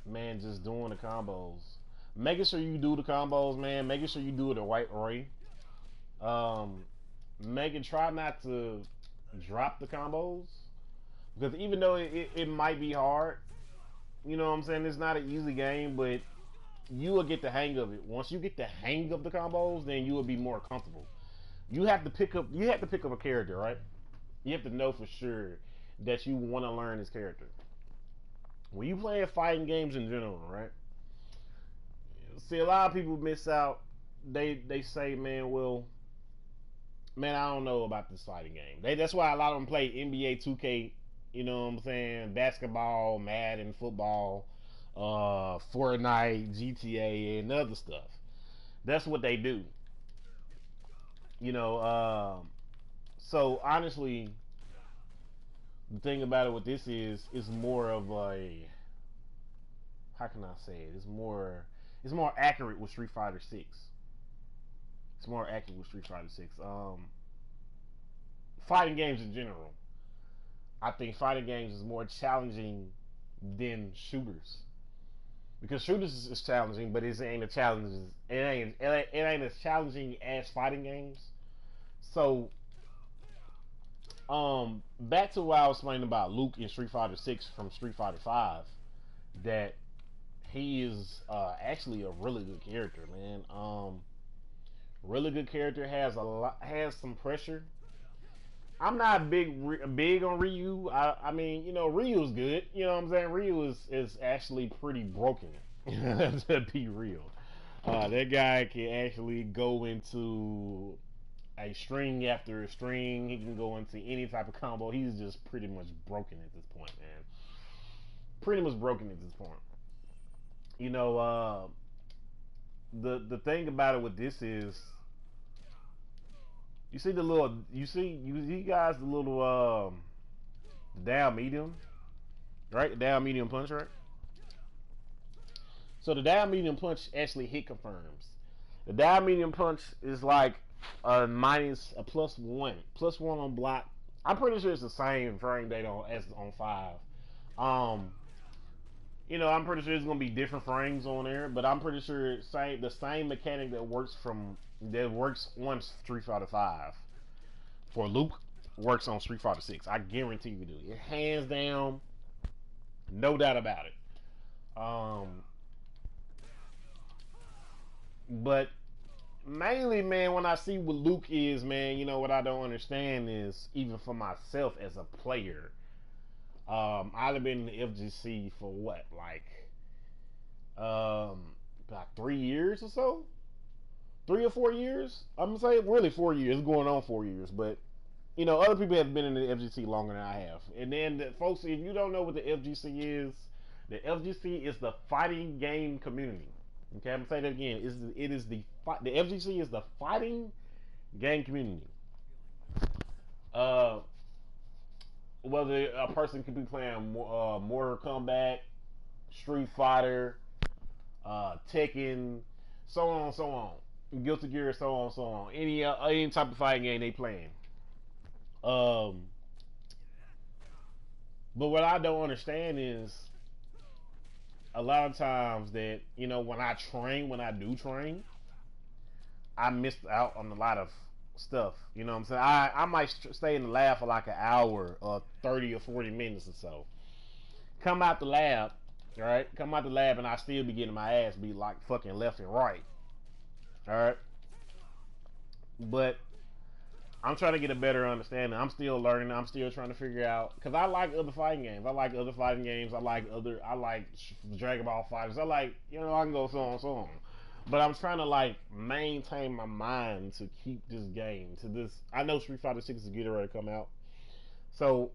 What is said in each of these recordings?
man, just doing the combos. Making sure you do the combos, man. Making sure you do it the right way. Um, Megan, try not to drop the combos because even though it might be hard, you know what I'm saying? It's not an easy game, but you will get the hang of it. Once you get the hang of the combos, then you will be more comfortable. You have to pick up a character, right? You have to know for sure that you want to learn this character. When you playing fighting games in general, right? See, a lot of people miss out. They say, man, well, man, I don't know about this fighting game. That's why a lot of them play NBA 2K. You know what I'm saying? Basketball, Madden, football, Fortnite, GTA, and other stuff. That's what they do. You know. So honestly, the thing about it with this is more of a, how can I say it? It's more accurate with Street Fighter Six. It's more accurate with Street Fighter Six. Fighting games in general. I think fighting games is more challenging than shooters because shooters is challenging, but it ain't a challenge. It ain't as challenging as fighting games. So, back to what I was explaining about Luke in Street Fighter Six from Street Fighter Five, that he is actually a really good character, man. Really good character, has some pressure. I'm not big on Ryu. I mean, you know, Ryu's good. You know what I'm saying? Ryu is actually pretty broken. To be real, that guy can actually go into a string after a string. He can go into any type of combo. He's just pretty much broken at this point, man. Pretty much broken at this point. You know, the thing about it with this is, you see the little, you guys the little down medium, right? The down medium punch, right? So the down medium punch actually hit confirms. The down medium punch is like a plus one on block. I'm pretty sure it's the same frame rate on as on five. Um, you know, I'm pretty sure it's gonna be different frames on there, but I'm pretty sure the same mechanic that works on Street Fighter Five for Luke works on Street Fighter Six. I guarantee you do. It hands down, no doubt about it. Um, but mainly, man, when I see what Luke is, man, you know what I don't understand is, even for myself as a player, I've been in the FGC for what, like, about 3 years or so, 3 or 4 years. I'm gonna say really 4 years, going on 4 years, but you know, other people have been in the FGC longer than I have. And then, folks, if you don't know what the FGC is, the FGC is the fighting game community. Okay, I'm gonna say that again. It is the FGC is the fighting game community. Uh, Whether a person could be playing Mortal Kombat, Street Fighter, Tekken, so on and so on, Guilty Gear, so on and so on. Any type of fighting game they playing. Um, but what I don't understand is a lot of times that, you know, when I do train, I missed out on a lot of stuff. You know what I'm saying? I might stay in the lab for like an hour or 30 or 40 minutes or so. Come out the lab, all right? Come out the lab and I still be getting my ass beat like fucking left and right. All right? But I'm trying to get a better understanding. I'm still learning. I'm still trying to figure out, because I like other fighting games. I like other fighting games. I like Dragon Ball Fighters. I like, you know, I can go so on so on. But I'm trying to like maintain my mind to keep this game to this. I know Street Fighter Six is getting ready to come out, so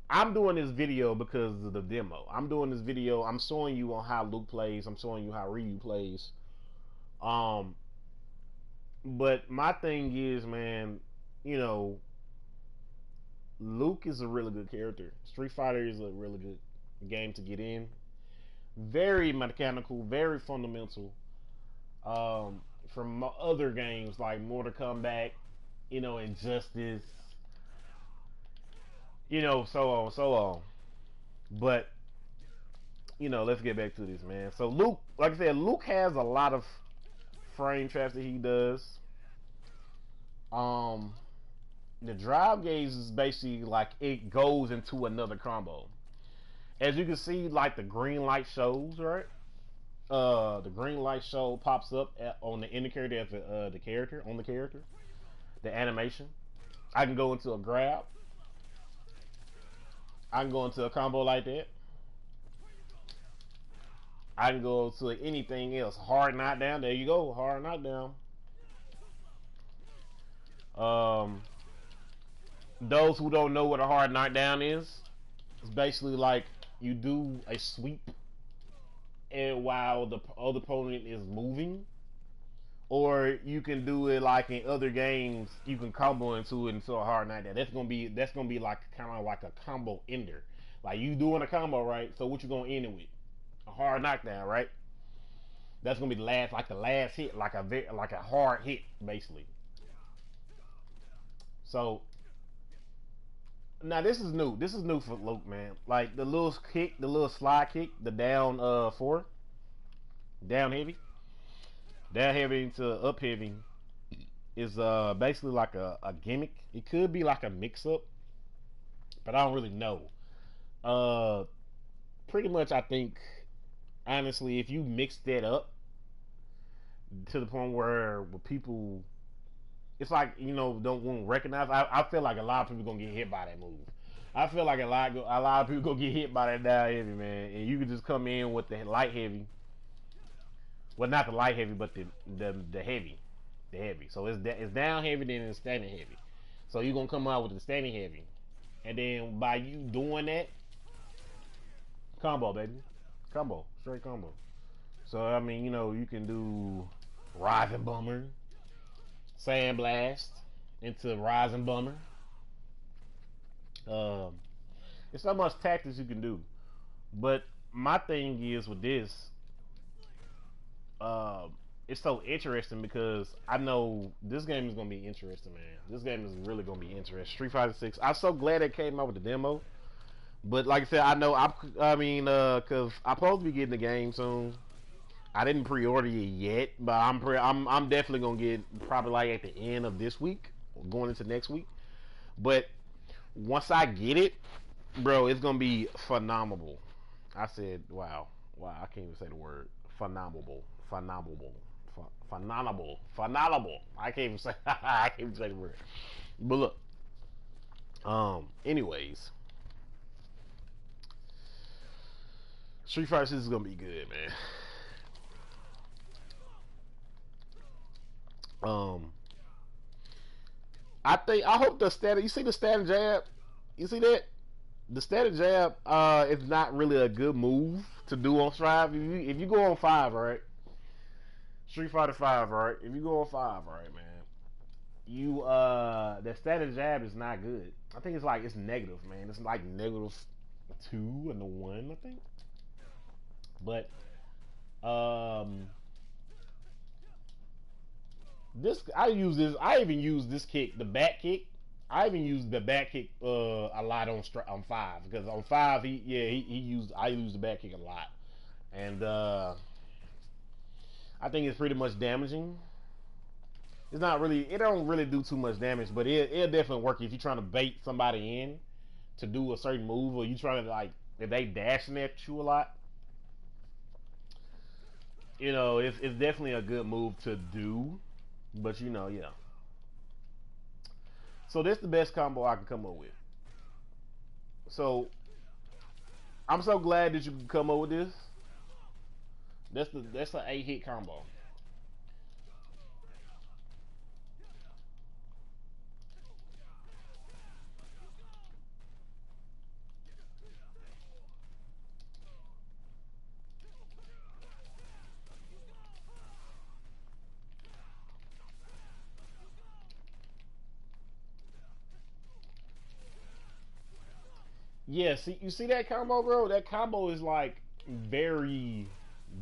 I'm doing this video because of the demo. I'm doing this video. I'm showing you on how Luke plays. I'm showing you how Ryu plays. Um, but my thing is, man, you know, Luke is a really good character. Street Fighter is a really good game to get in. Very mechanical, very fundamental. From other games like Mortal Kombat, you know, Injustice, you know, so on, so on. But let's get back to this, man. So Luke, like I said, Luke has a lot of frame traps that he does. Um, the drive gauge is basically like it goes into another combo. As you can see, like the green light shows, right? The green light show pops up on the indicator as the character on the character, the animation. I can go into a grab. I can go into a combo like that. I can go to anything else. Hard knockdown. There you go. Hard knockdown. Um, those who don't know what a hard knockdown is, it's basically like you do a sweep, and while the other opponent is moving, or you can do it like in other games. You can combo into it into a hard knockdown. That's gonna be like kind of like a combo ender. Like you doing a combo, right? So what you gonna end it with? A hard knockdown, right? That's gonna be the last hit, like a hard hit, basically. So now this is new. This is new for Luke, man. Like the little kick, the little slide kick, the down four, down heavy, down heavy to up heavy is basically like a gimmick. It could be like a mix up, but I don't really know. Uh, Pretty much I think honestly, if you mix that up to the point where people, it's like don't want to recognize. I feel like a lot of people gonna get hit by that move. I feel like a lot of people gonna get hit by that down heavy, man. And you can just come in with the light heavy. Well, not the light heavy, but the heavy, the heavy. So it's down heavy, then it's standing heavy. So you're gonna come out with the standing heavy, and then by you doing that, combo, baby, combo, straight combo. So I mean, you can do rising bummer, sandblast into rising bummer. Um, There's so much tactics you can do. But my thing is with this, uh, it's so interesting because I know this game is gonna be interesting, man. This game is really gonna be interesting. Street Fighter 6. I'm so glad it came out with the demo. But like I said, I know cause I'm supposed to be getting the game soon. I didn't pre-order it yet, but I'm definitely gonna get probably like at the end of this week, going into next week. But once I get it, bro, it's gonna be phenomenal. I said, wow, wow, I can't even say the word phenomenal, phenomenal, phenomenal, phenomenal. I can't even say I can't even say the word. But look, anyways, Street Fighter 6 is gonna be good, man. Um, I hope the static. You see the static jab? You see that? The static jab is not really a good move to do on Strive. If you go on 5, right? Street Fighter 5, right? If you go on 5, right, man, you the static jab is not good. I think it's negative, man. It's like -2 and the 1, I think. But um this I use this. I even use this kick, the back kick. I even used the back kick a lot on 5 because on 5 he used I used the back kick a lot, and I think it's pretty much damaging. It's not really it don't really do too much damage, but it'll definitely work if you're trying to bait somebody in to do a certain move, or you trying to like if they dashing at you a lot. It's definitely a good move to do, but yeah. So this is the best combo I can come up with. So I'm so glad that you can come up with this. That's an 8-hit combo. Yeah, see, you see that combo, bro? That combo is like very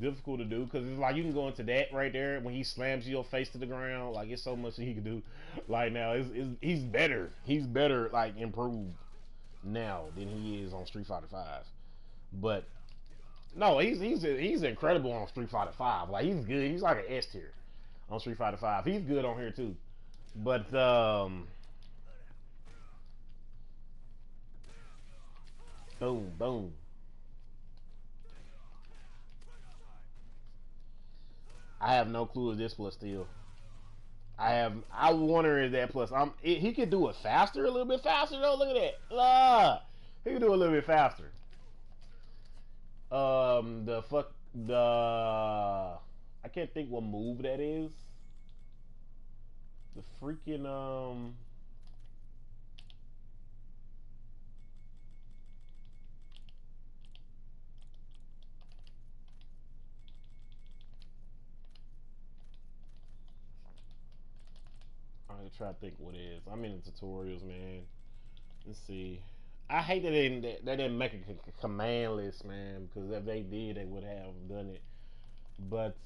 difficult to do because it's like you can go into that right there when he slams your face to the ground. Like it's so much that he can do. Like now, he's better. He's better, like improved now than he is on Street Fighter 5. But No, he's incredible on Street Fighter Five. Like he's good. He's like an S tier on Street Fighter Five. He's good on here too. But boom, boom. I have no clue if this plus still. I wonder if that plus. He could do it faster, a little bit faster though. Look at that. He could do it a little bit faster. The fuck the I can't think what move that is. The freaking I'm gonna try to think what it is. I'm in the tutorials, man. Let's see. I hate that they didn't make a command list, man. Because if they did, they would have done it. But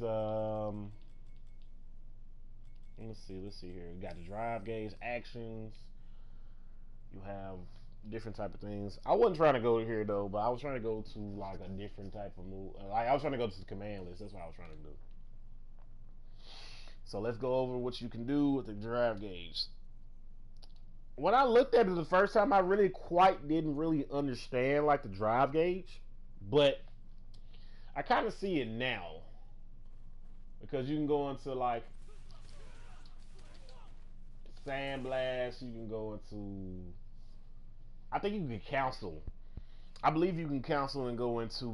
let me see. Let's see here. You got the drive gauge actions. You have different type of things. I wasn't trying to go here though, but I was trying to go to like a different type of move. Like I was trying to go to the command list. That's what I was trying to do. So let's go over what you can do with the drive gauge. When I looked at it the first time, I really quite didn't really understand like the drive gauge, but I kind of see it now because you can go into like sandblast. You can go into. I think you can cancel. I believe you can cancel and go into.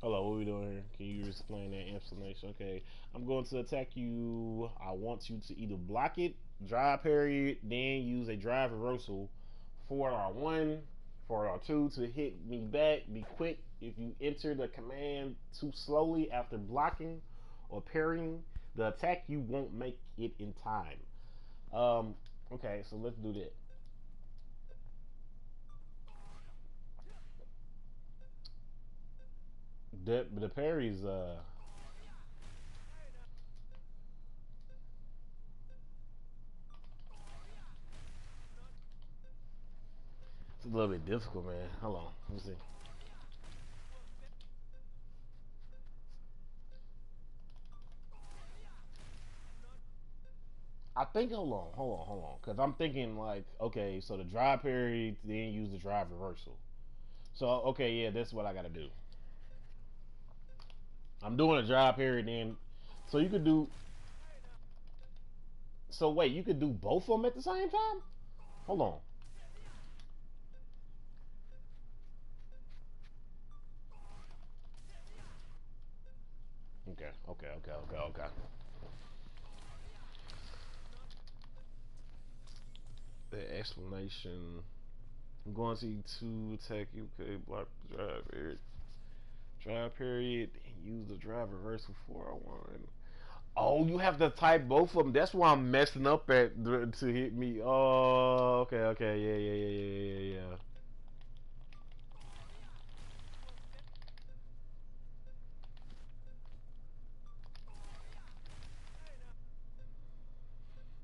Hello, what are we doing here? Can you explain that explanation? Okay, I'm going to attack you. I want you to either block it, drive parry, then use a drive reversal, forward R1, forward R2 to hit me back. Be quick. If you enter the command too slowly after blocking or parrying the attack, you won't make it in time. Um, okay, so let's do that. The parries, it's a little bit difficult, man. Hold on, let me see. I think hold on, because I'm thinking like, okay, so the drive parry, then use the drive reversal. So okay, yeah, that's what I gotta do. I'm doing a drive parry, then so you could do. So wait, you could do both of them at the same time? Hold on. Okay. The explanation. I'm going to two attack you. Okay, block the drive parry. Drive period. Use the drive reversal 401. Oh, you have to type both of them. That's why I'm messing up at to hit me. Oh, okay. Yeah.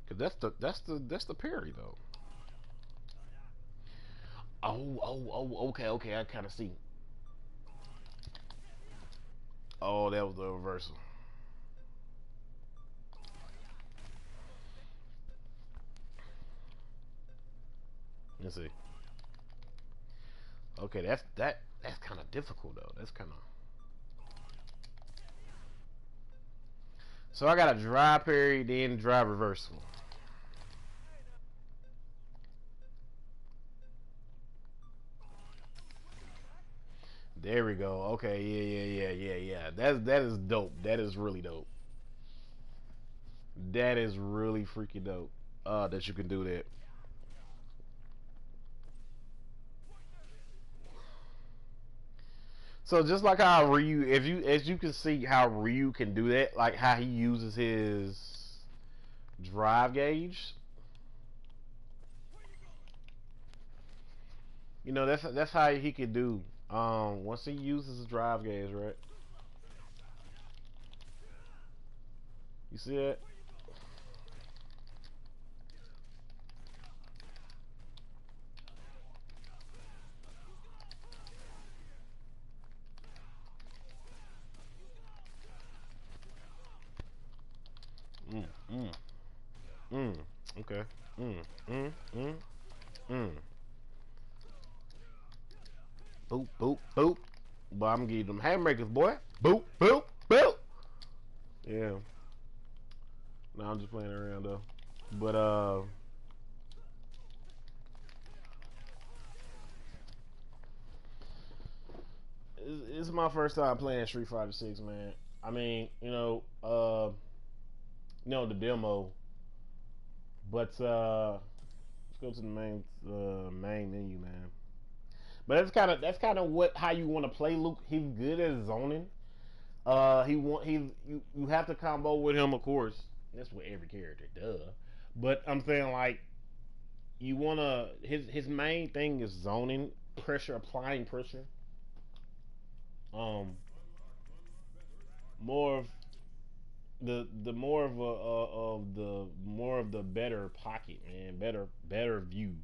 Cause that's the parry though. Okay. I kind of see. Oh, that was the reversal. Let's see. Okay, that's kind of difficult though. That's kind of. So I got a drive parry, then drive reversal. There we go. Okay, yeah. That is dope. That is really dope. That is really freaking dope. That you can do that. So just like how Ryu, if you as you can see how Ryu can do that, like how he uses his drive gauge. You know that's how he can do. Once he uses his drive gauge, right? You see that? Mm, mm, mm. Okay. Mm, mm, mm, mm. Boop, boop, boop. But I'm gonna give you them haymakers, boy. Boop, boop, boop. Yeah. No, I'm just playing around though. But it's my first time playing Street Fighter 6, man. I mean, the demo, but let's go to the main menu, man. But that's kind of what how you want to play Luke. He's good at zoning. You have to combo with him, of course. That's what every character does. But I'm saying like you wanna his main thing is zoning, pressure, applying pressure. Um, more of the more of the more of the better pocket, man. Better view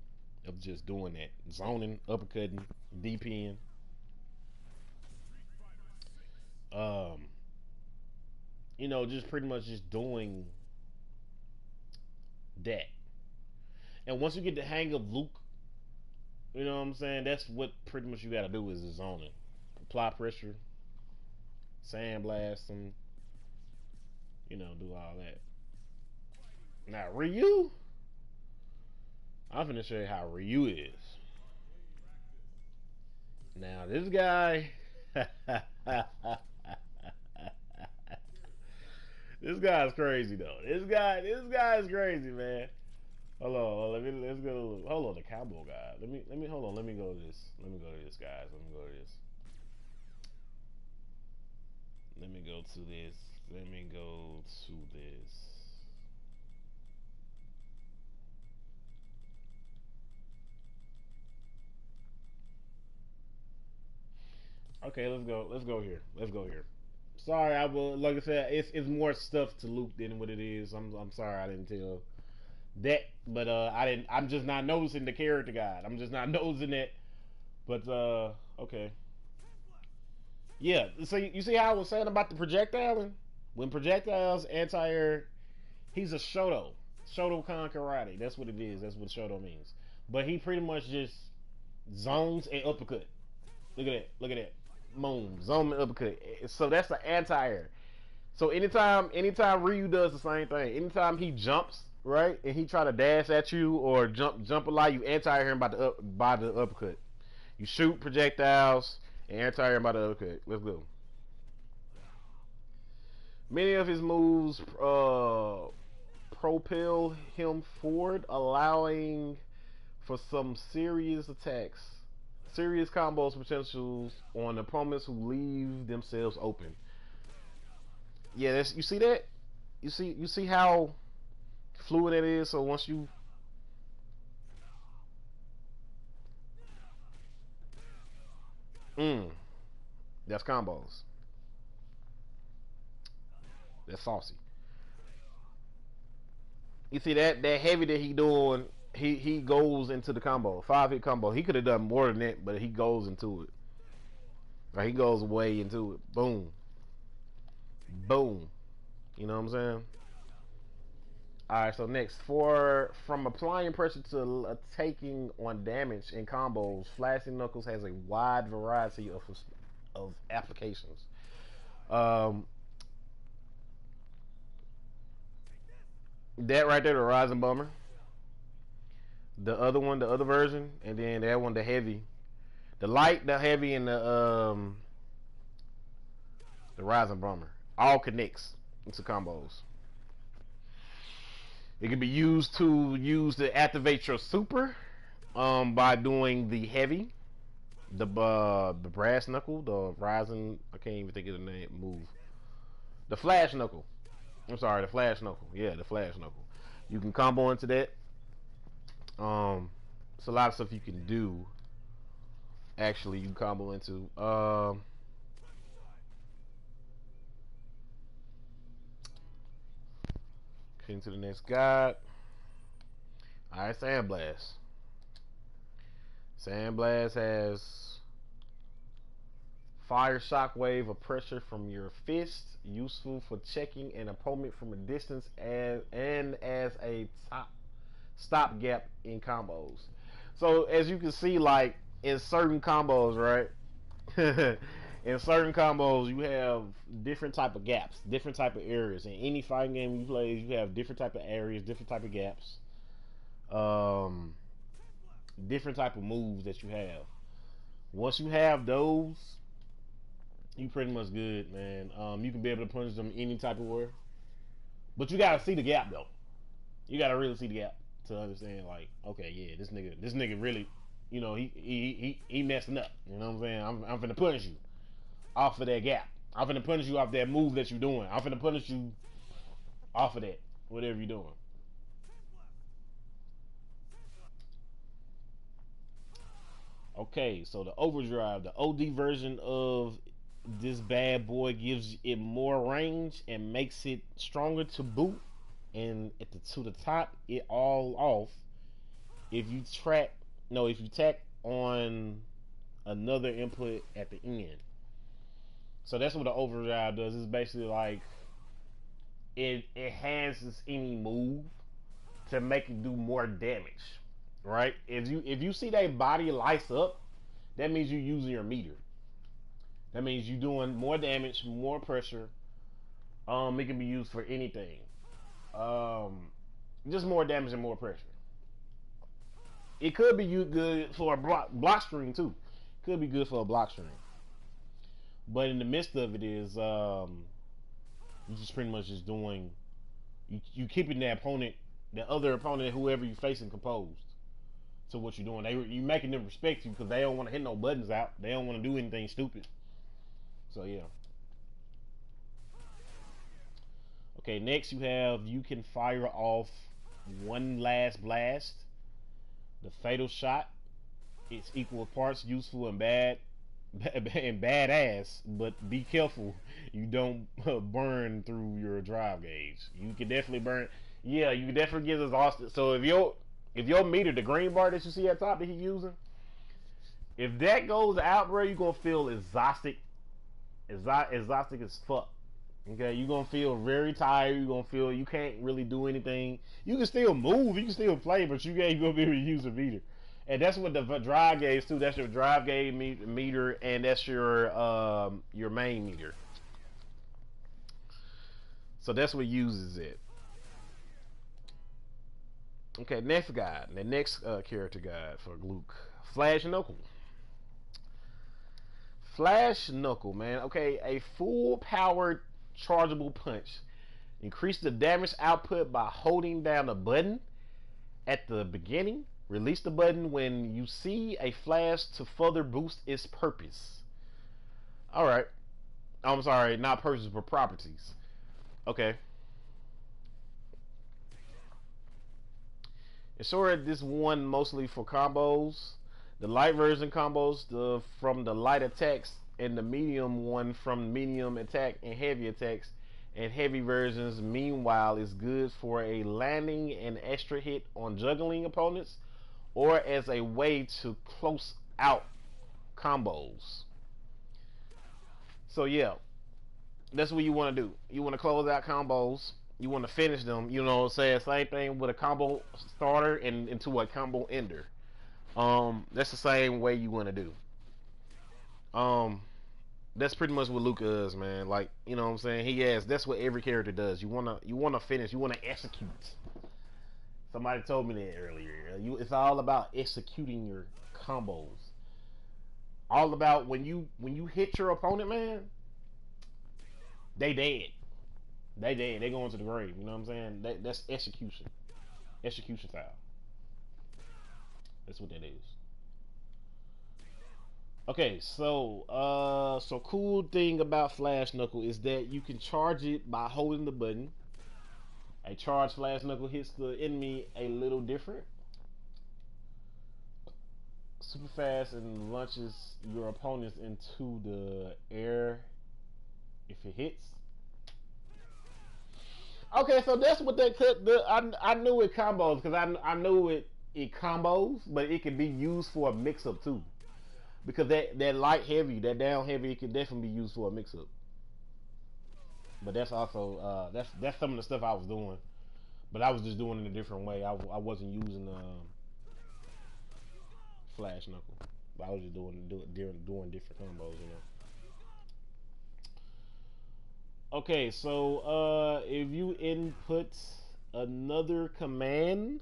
of just doing that, zoning, uppercutting, DPing. Um, just pretty much just doing that. And once you get the hang of Luke, you know what I'm saying? That's what pretty much you got to do is the zoning, apply pressure, sandblast them, do all that. Now Ryu, I'm finna show you how Ryu is. Now this guy, this guy's crazy though. This guy is crazy, man. Hold on, let's go. Hold on, the cowboy guy. Let me hold on. Let me go to this. Let me go to this, guys. Let me go to this. Let me go to this. Let me go to this. Okay, let's go. Let's go here. Let's go here. Sorry, I will. Like I said, it's more stuff to Luke than what it is. I'm sorry I didn't tell that, but I didn't. I'm just not noticing the character guide. I'm just not noticing it. But okay. Yeah. So you see how I was saying about the projectile? When projectiles anti-air, he's a Shoto. Shotokan karate. That's what it is. That's what Shoto means. But he pretty much just zones and uppercut. Look at that. Look at that. Boom. Zone and uppercut. So that's the anti-air. So anytime Ryu does the same thing, anytime he jumps, right, and he try to dash at you or jump a lot, you anti-air him by the uppercut. You shoot projectiles and anti-air him by the uppercut. Let's go. Many of his moves propel him forward, allowing for some serious attacks, serious combos potentials on opponents who leave themselves open. Yeah, you see that? You see how fluid it is. So once you, mm, that's combos. That's saucy. You see that heavy that he doing? He goes into the combo, 5 hit combo. He could have done more than that, but he goes into it. Or he goes way into it. Boom, boom. You know what I'm saying? All right. So next, for from applying pressure to taking on damage in combos, Flashing Knuckles has a wide variety of applications. Um, that right there, the Rising Bummer. The other one, the other version, and then that one, the heavy, the light, the heavy, and the Rising Bomber. All connects into combos. It can be used to activate your super by doing the heavy, the brass knuckle, the rising. I can't even think of the name. Move the flash knuckle. I'm sorry, the flash knuckle. Yeah, the flash knuckle. You can combo into that. It's a lot of stuff you can do. Actually, you can combo into. Into the next guide. Alright, Sandblast. Sandblast has fire shockwave of pressure from your fist, useful for checking an opponent from a distance and as a stopgap in combos. So as you can see, like in certain combos, right? In certain combos, you have different type of gaps, different type of areas. In any fighting game you play, you have different type of areas, different type of gaps, um, different type of moves that you have. Once you have those, you pretty much good, man. You can be able to punish them any type of way, but you gotta see the gap though. You gotta really see the gap to understand, like, okay, yeah, this nigga really, you know, he messing up. You know what I'm saying? I'm finna punish you off of that gap. I'm finna punish you off that move that you're doing. I'm finna punish you off of that, whatever you're doing. Okay, so the overdrive, the OD version of this bad boy gives it more range and makes it stronger to boot. And to the top, it all off. If you track, no, if you tack on another input at the end. So that's what the overdrive does. It's basically like it enhances any move to make it do more damage. Right? If you see that body lights up, that means you're using your meter. That means you're doing more damage, more pressure. It can be used for anything. Just more damage and more pressure. It could be good for a block string too. Could be good for a block string. But in the midst of it is, you just pretty much just doing, you keeping the opponent, the other opponent, whoever you facing, composed to what you're doing. You making them respect you because they don't want to hit no buttons out. They don't want to do anything stupid. So yeah. Okay, next you can fire off one last blast. The fatal shot. It's equal parts useful and and badass, but be careful you don't burn through your drive gauge. You can definitely burn. Yeah, you can definitely get exhausted. So if your meter, the green bar that you see at top that he's using, if that goes out, bro, you're gonna feel exhausted as fuck. Okay, you're gonna feel very tired. You're gonna feel you can't really do anything. You can still move, you can still play, but you ain't gonna be able to use a meter. And that's what the drive gauge too. That's your drive gauge meter, and that's your main meter. So that's what uses it. Okay, next guide. The next character guide for Luke. Flash Knuckle. Flash Knuckle, man. Okay, a full powered chargeable punch. Increase the damage output by holding down the button at the beginning. Release the button when you see a flash to further boost its purpose. Alright. I'm sorry, not purpose, but properties. Okay. And sure, this one mostly for combos. The light version combos from the light attacks, and the medium one from medium attack and heavy attacks. And heavy versions, meanwhile, is good for a landing and extra hit on juggling opponents, or as a way to close out combos. So yeah, that's what you want to do. You want to close out combos. You want to finish them. You know what I'm saying? Same thing with a combo starter and into a combo ender. That's the same way you want to do. That's pretty much what Luca is, man. Like, you know what I'm saying? He has. That's what every character does. You wanna finish. You wanna execute. Somebody told me that earlier. It's all about executing your combos. All about when you hit your opponent, man. They dead. They dead. They going to the grave. You know what I'm saying? That's execution. Execution style. That's what that is. Okay, so cool thing about Flash Knuckle is that you can charge it by holding the button. A charged Flash Knuckle hits the enemy a little different. Super fast and launches your opponents into the air if it hits. Okay, so that's what they could. I knew it combos because I knew it combos, but it can be used for a mix up too. Because that light heavy, that down heavy, it can definitely be used for a mix up. But that's also that's some of the stuff I was doing. But I was just doing it in a different way. I wasn't using flash knuckle. I was just doing different combos, you know. Okay, so if you input another command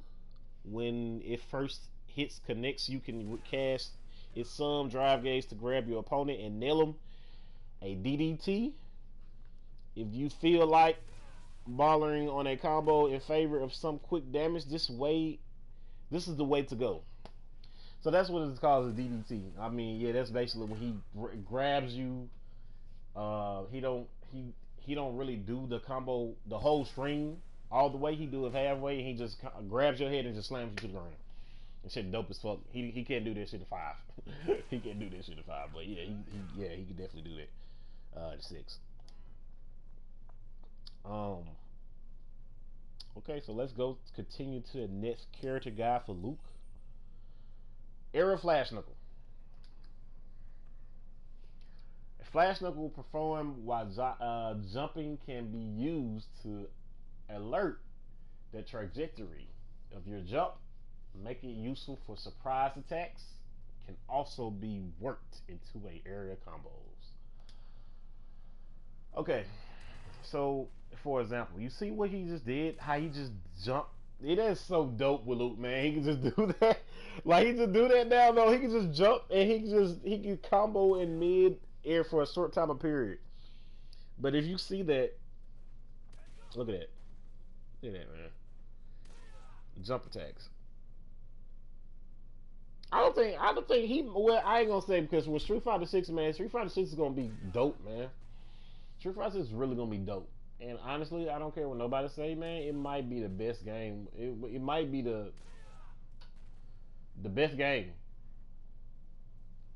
when it first hits connects, you can cast its sum drive gauge to grab your opponent and nail him. A DDT. If you feel like bothering on a combo in favor of some quick damage, this is the way to go. So that's what it's called, a DDT. I mean, yeah, that's basically when he grabs you. He don't really do the combo, the whole string all the way. He do it halfway, and he just grabs your head and just slams you to the ground. And shit dope as fuck. He can't do this shit at 5. He can't do this shit at 5. But yeah, he can definitely do that at 6. Um. Okay, so let's go continue to the next character guide for Luke. Aerial Flash Knuckle. Flash Knuckle will perform while jumping can be used to alert the trajectory of your jump, make it useful for surprise attacks, can also be worked into a area combos. Okay, so for example, you see what he just did? How he just jumped? It is so dope with Luke, man. He can just do that. Like he just do that now, though. He can just jump and he can combo in mid air for a short time of period. But if you see that, look at that. Look at that, man. Jump attacks. I don't think he. Well, I ain't gonna say because with Street Fighter 6, man, Street Fighter 6 is gonna be dope, man. Street Fighter 6 is really gonna be dope. And honestly, I don't care what nobody say, man. It might be the best game. It might be the best game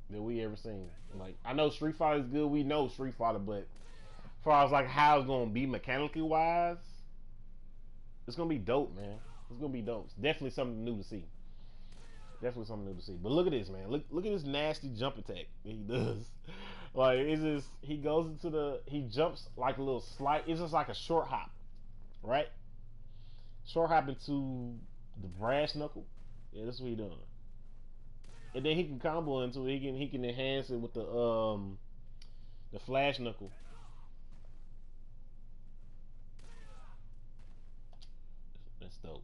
that we ever seen. Like I know Street Fighter is good. We know Street Fighter, but as far as like how it's gonna be mechanically wise, it's gonna be dope, man. It's gonna be dope. It's definitely something new to see. Definitely something new to see. But look at this, man. Look at this nasty jump attack that he does. Like it's just he jumps like a little slight. It's just like a short hop, right? Short hop into the brass knuckle. Yeah, that's what he doing. And then he can combo into it. He can enhance it with the flash knuckle. That's dope.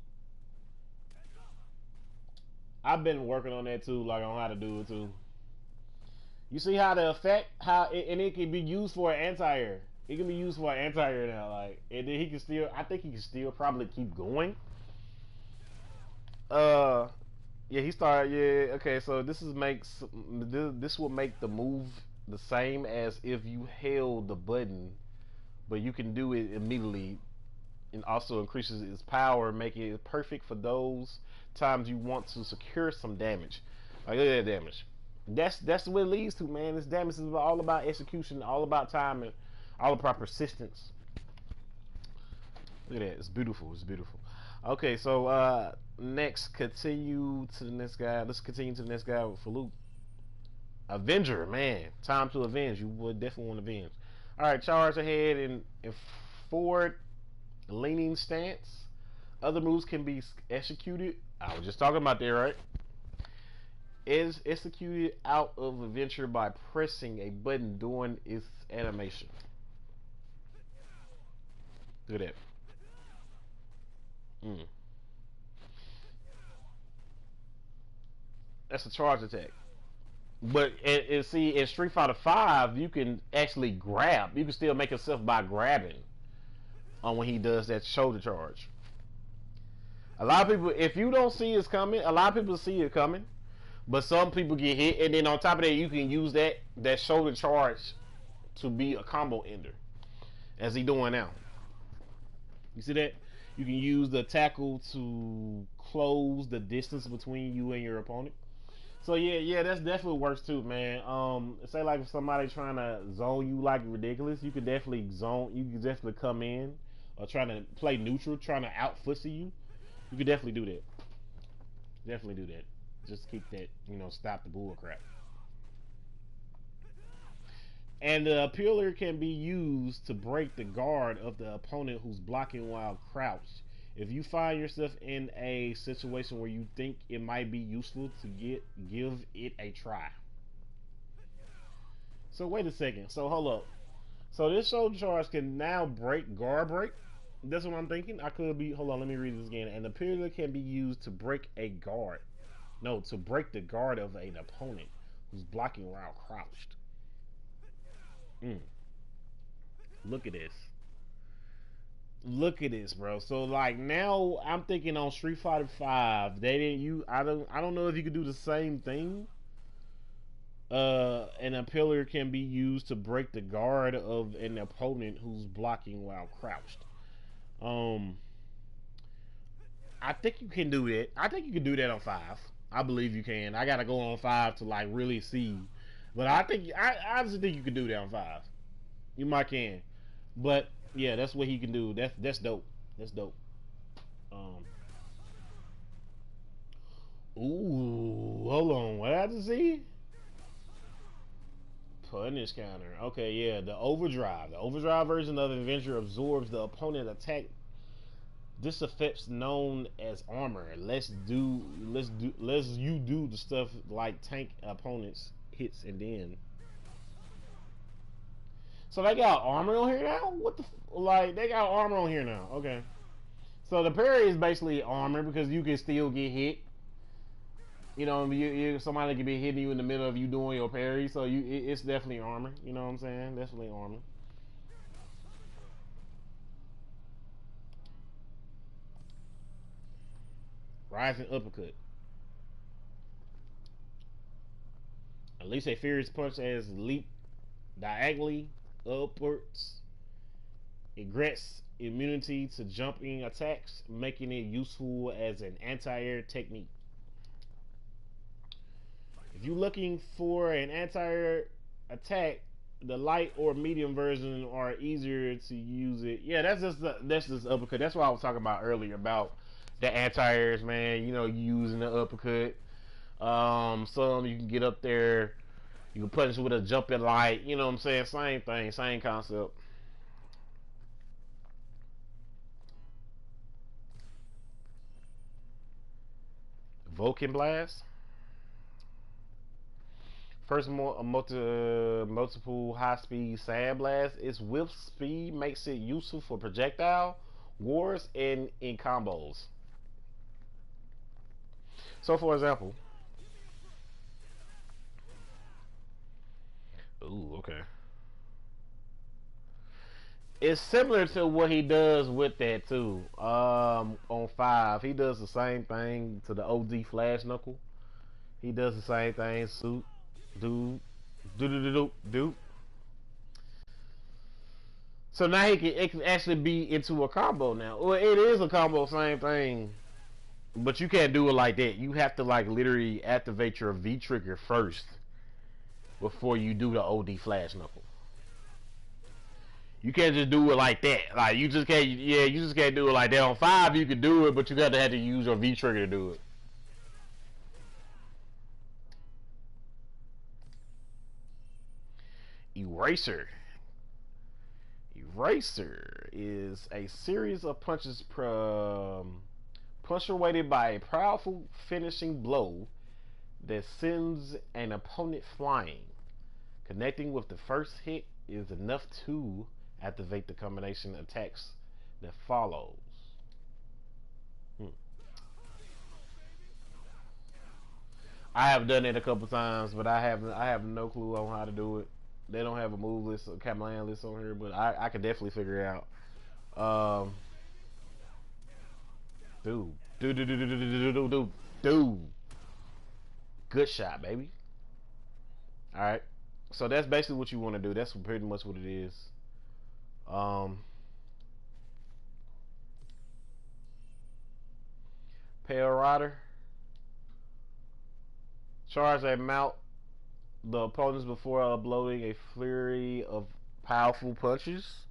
I've been working on that too, like on how to do it too. You see how the effect, and it can be used for an anti-air. It can be used for an anti-air now, like, and then he can still. I think he can still probably keep going. Uh, yeah, he started. Yeah, okay. So this will make the move the same as if you held the button, but you can do it immediately, and also increases its power, making it perfect for those times you want to secure some damage. Like look at that damage. That's what it leads to, man. This damage is all about execution, all about timing, all about persistence. Look at that. It's beautiful. It's beautiful. Okay, so next, continue to the next guy. Let's continue to the next guy for Luke. Avenger, man. Time to avenge. You would definitely want to avenge. All right, charge ahead in forward leaning stance. Other moves can be executed. I was just talking about that, right? Is executed out of adventure by pressing a button during its animation. Look at that. Mm. That's a charge attack. But and see, in Street Fighter 5, you can actually grab. You can still make yourself by grabbing on when he does that shoulder charge. A lot of people, if you don't see it coming, a lot of people see it coming. But some people get hit, and then on top of that, you can use that shoulder charge to be a combo ender, as he doing now. You see that? You can use the tackle to close the distance between you and your opponent. So yeah, that's definitely works too, man. Say like if somebody trying to zone you like ridiculous, you can definitely come in or trying to play neutral, trying to out fussy you, you could definitely do that. Definitely do that. Just keep that, stop the bull crap. And the appealer can be used to break the guard of the opponent who's blocking while crouched. If you find yourself in a situation where you think it might be useful to give it a try. So wait a second. So hold up. So this shoulder charge can now break guard break. That's what I'm thinking. I could be. Hold on. Let me read this again. And the appealer can be used to break a guard. No, to break the guard of an opponent who's blocking while crouched. Look at this. Look at this, bro. So like now I'm thinking on Street Fighter 5, they didn't you I don't know if you could do the same thing. An appealer can be used to break the guard of an opponent who's blocking while crouched. Um I think you can do it. I think you can do that on 5. I believe you can. I gotta go on 5 to like really see. But I honestly think you can do that on 5. You might can. But yeah, that's what he can do. That's dope. That's dope. Um. Ooh, hold on. What I have to see? Punish counter. Okay, yeah. The overdrive. The overdrive version of Avenger absorbs the opponent attack. This effect's known as armor. Let's you do the stuff like tank opponents hits and then. So they got armor on here now? What the like? They got armor on here now. Okay. So the parry is basically armor because you can still get hit. Somebody can be hitting you in the middle of you doing your parry, so it's definitely armor. You know what I'm saying? Definitely armor. Rising uppercut. At least a furious punch as leap diagonally upwards. It grants immunity to jumping attacks, making it useful as an anti-air technique. If you're looking for an anti-air attack, the light or medium version are easier to use it. Yeah, that's just uppercut. That's what I was talking about earlier about the anti-airs, man. Using the uppercut. Some you can get up there. You can punch with a jumping light. You know what I'm saying? Same thing, same concept. Vulcan Blast. First, multiple high-speed sand blast. Its whip speed makes it useful for projectile wars and in combos. So, for example, ooh, okay. It's similar to what he does with that too. On 5, he does the same thing to the OD Flash Knuckle. He does the same thing. Suit, do. So now it can actually be into a combo now. Well, it is a combo, same thing. But you can't do it like that. You have to like literally activate your V trigger first before you do the OD Flash Knuckle. You can't just do it like that. Like you just can't. Yeah, you just can't do it like that. On 5, you can do it, but you got to have to use your V trigger to do it. Eraser. Eraser is a series of punches punctuated by a powerful finishing blow that sends an opponent flying. Connecting with the first hit is enough to activate the combination attacks that follows. I have done it a couple times, but I have no clue on how to do it. They don't have a move list or command list on here, but I could definitely figure it out. Dude. Good shot, baby. All right. So that's basically what you want to do. That's pretty much what it is. Pale Rider. Charge a mount the opponents before uploading a flurry of powerful punches.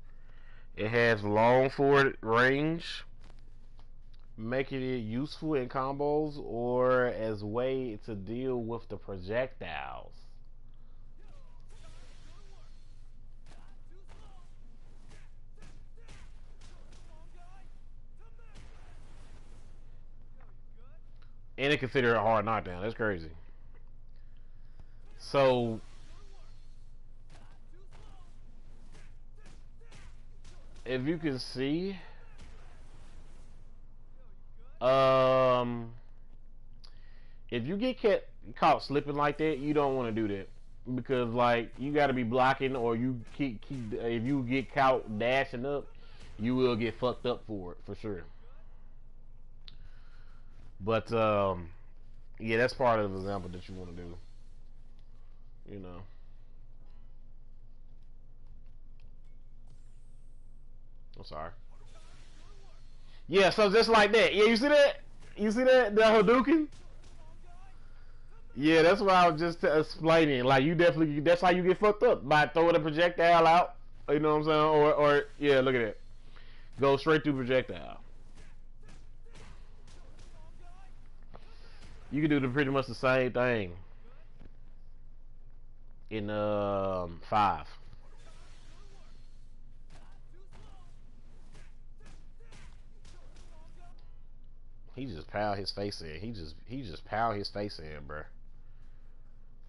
It has long forward range, making it useful in combos or as way to deal with the projectiles. And it considered a hard knockdown. That's crazy. So if you can see, if you get caught slipping like that, you don't want to do that because like you got to be blocking, or you keep if you get caught dashing up, you will get fucked up for it for sure. But yeah, that's part of the example that you want to do. You know. I'm sorry. Yeah, so just like that. Yeah, you see that? You see that? The Hadouken? Yeah, that's what I was just explaining. Like, you definitely, that's how you get fucked up, by throwing a projectile out. You know what I'm saying? Or yeah, look at that. Go straight through projectile. You can do pretty much the same thing in 5. He just pound his face in. He just pound his face in, bro.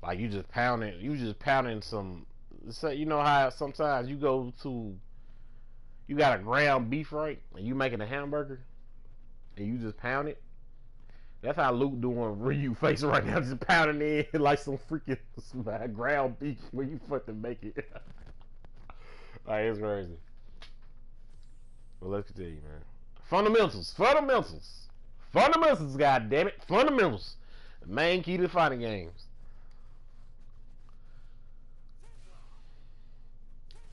Like you just pounding some. So you know how sometimes you go to, you got a ground beef, right, and you making a hamburger, and you just pound it. That's how Luke doing Ryu face right now, just pounding in like some freaking ground beef when you fucking make it. Like, it's crazy. Well, let's continue, man. Fundamentals, fundamentals, fundamentals. God damn it, fundamentals. The main key to fighting games.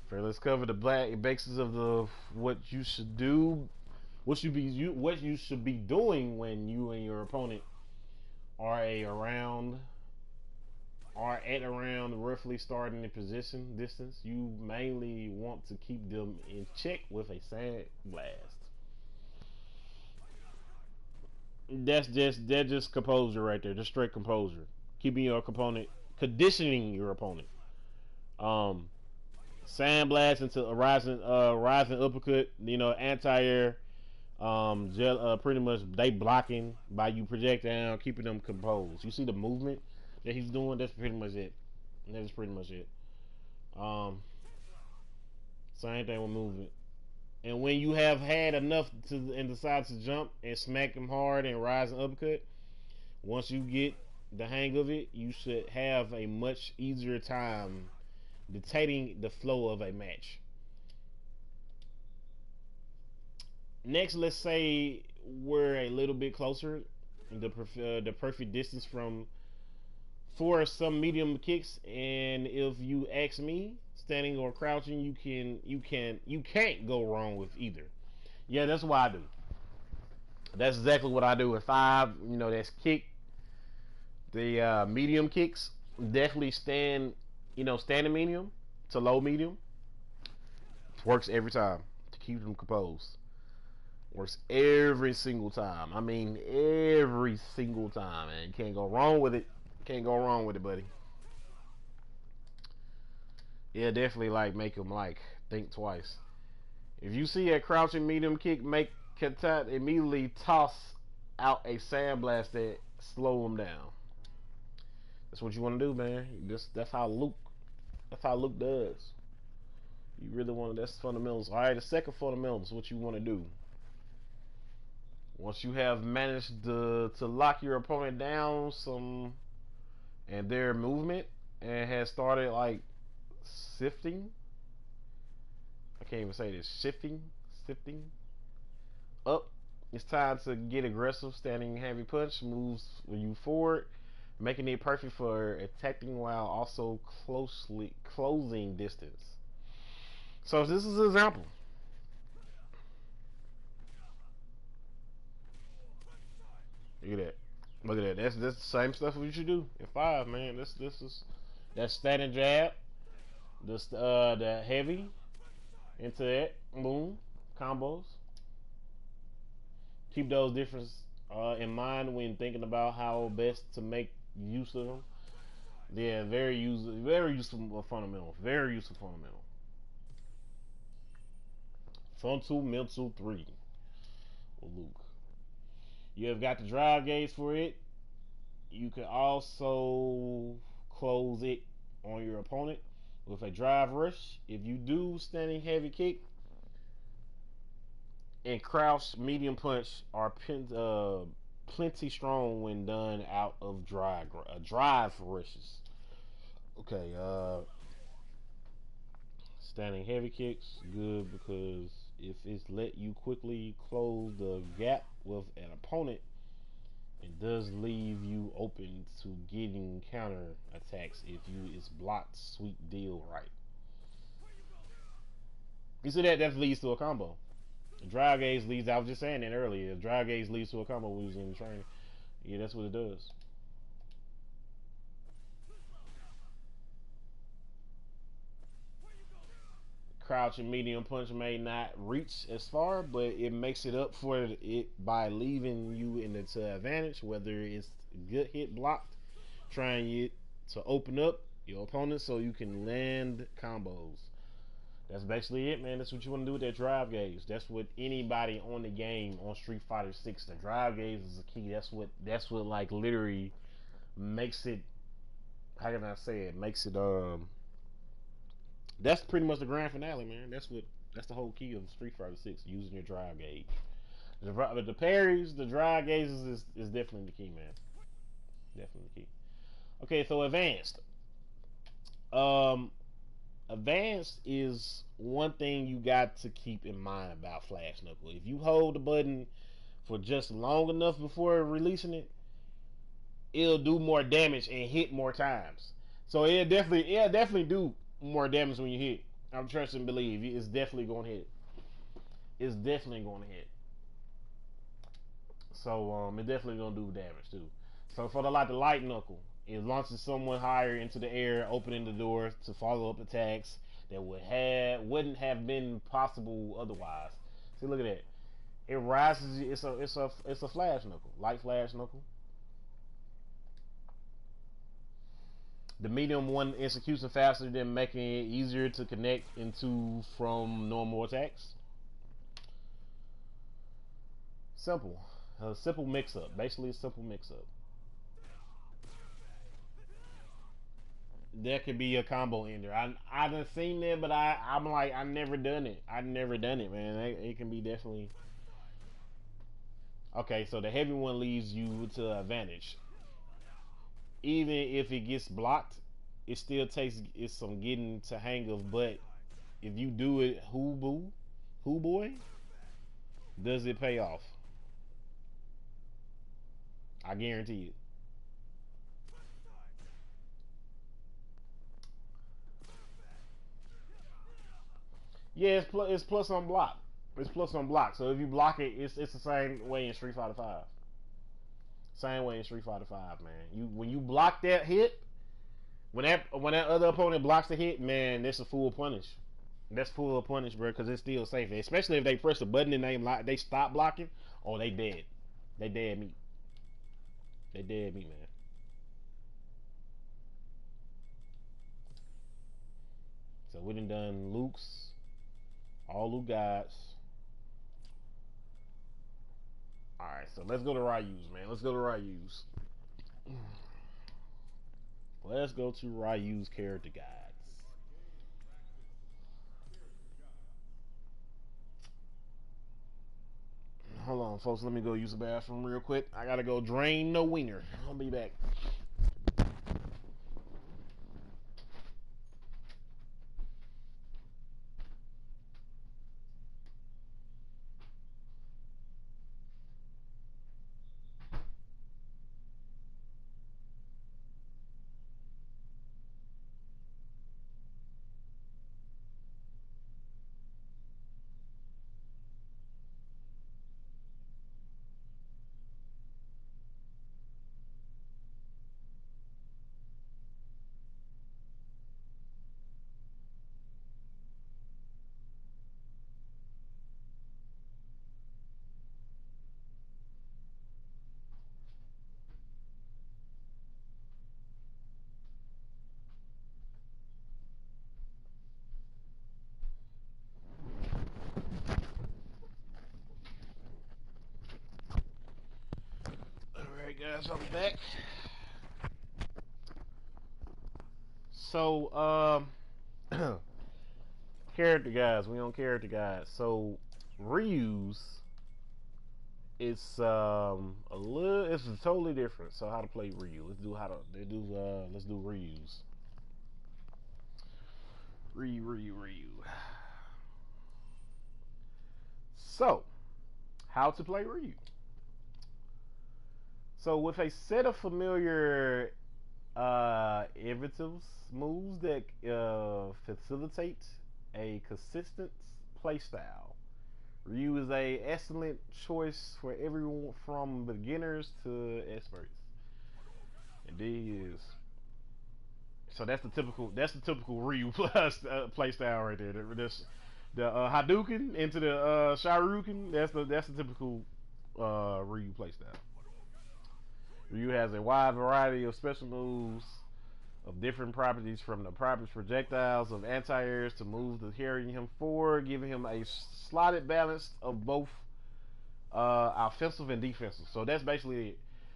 First, let's cover the basics of the what you should do, what you should be doing when you and your opponent are at around roughly starting in position distance. You mainly want to keep them in check with a sand blast. That's just composure right there, just straight composure. Keeping your opponent, conditioning your opponent. Um, Sandblast into a rising uppercut. You know, anti-air. Pretty much they blocking by you projectile, keeping them composed. You see the movement that he's doing. That's pretty much it. That's pretty much it. Um, Same thing with movement. And when you have had enough to and decide to jump and smack him hard and rise and uppercut, once you get the hang of it, you should have a much easier time dictating the flow of a match. Next, let's say we're a little bit closer, the perfect distance from for some medium kicks, and if you ask me, standing or crouching, you can't go wrong with either. Yeah, that's what I do. That's exactly what I do in 5. You know, that's kick the medium kicks. Definitely stand, standing medium to low medium. Works every time to keep them composed. Works every single time. I mean, every single time, man. You can't go wrong with it. Can't go wrong with it, buddy. Yeah, definitely like make them like think twice. If you see a crouching medium kick, make Katat immediately toss out a sandblast that slow him down. That's what you want to do, man. That's how Luke. That's how Luke does. You really want to. That's fundamentals. All right, the second fundamental is what you want to do. Once you have managed to lock your opponent down and their movement and has started like sifting. I can't even say this. Sifting up. It's time to get aggressive. Standing heavy punch moves you forward, making it perfect for attacking while also closely closing distance. So this is an example. Look at that. Look at that. That's the same stuff we should do in 5, man. This is that standing jab, the heavy, into that. Boom. Combos. Keep those differences in mind when thinking about how best to make use of them. Yeah, very useful fundamental. Very useful fundamental. Fundamental 3 with Luke. You have got the drive gauge for it. You can also close it on your opponent with a drive rush. If you do standing heavy kick and crouch medium punch are plenty strong when done out of drive rushes. Okay, standing heavy kicks good because if it's let you quickly close the gap with an opponent, it does leave you open to getting counter attacks if you is blocked. Sweet deal, right? You see that leads to a combo. The drive gauge leads. I was just saying that earlier. The drive gauge leads to a combo when we was in the training. Yeah, that's what it does. Crouch and medium punch may not reach as far, but it makes it up for it by leaving you in the advantage. Whether it's good hit blocked, trying it to open up your opponent so you can land combos. That's basically it, man. That's what you want to do with that drive gauge. That's what anybody on the game on Street Fighter 6. The drive gauge is the key. That's what like literally makes it. How can I say it? Makes it That's pretty much the grand finale, man. That's the whole key of Street Fighter 6. Using your drive gauge. The parries, the drive gauges is definitely the key, man. Definitely the key. Okay, so advanced. Um, advanced is one thing you got to keep in mind about Flash Knuckle. If you hold the button for just long enough before releasing it, it'll do more damage and hit more times. So it'll definitely do more damage when you hit. I'm trust and believe it's definitely going to hit. It's definitely going to hit. So it's definitely going to do damage too. So for the light knuckle, it launches someone higher into the air, opening the door to follow up attacks that wouldn't have been possible otherwise. See, look at that. It rises. It's a flash knuckle, light flash knuckle. The medium one execution faster than making it easier to connect into from normal attacks. Simple. A simple mix up. Basically a simple mix up. That could be a combo ender. I done seen that, but I'm like I never done it. I never done it, man. It can be definitely okay. So the heavy one leaves you to advantage. Even if it gets blocked, it still takes it's some getting to hang of. But if you do it, who boy, does it pay off? I guarantee it. Yeah, it's plus on block. It's plus on block. So if you block it, it's the same way in Street Fighter Five. Same way in Street Fighter Five, man. You when you block that hit, when that other opponent blocks the hit, man, that's a full punish. That's full punish, bro, because it's still safe. Especially if they press a button and they stop blocking, oh they dead. They dead meat. They dead meat, man. So we done Luke's, all Luke guys. All right, so let's go to Ryu's, man. Let's go to Ryu's. Let's go to Ryu's character guides. Hold on, folks. Let me go use the bathroom real quick. I gotta go drain the wiener. I'll be back. Alright guys, I'll be back. So, character guys, we on character guys. So, Ryu's it's it's totally different. So how to play Ryu. Let's do Ryu's. Ryu. So, how to play Ryu. So with a set of familiar inventive moves that facilitate a consistent playstyle, Ryu is a excellent choice for everyone from beginners to experts. Indeed, he is. So that's the typical Ryu plus playstyle right there. The Hadouken into the Shoryuken. That's the typical Ryu playstyle. Ryu has a wide variety of special moves of different properties, from the proper projectiles of anti-airs to moves to carrying him forward, giving him a slotted balance of both offensive and defensive. So that's basically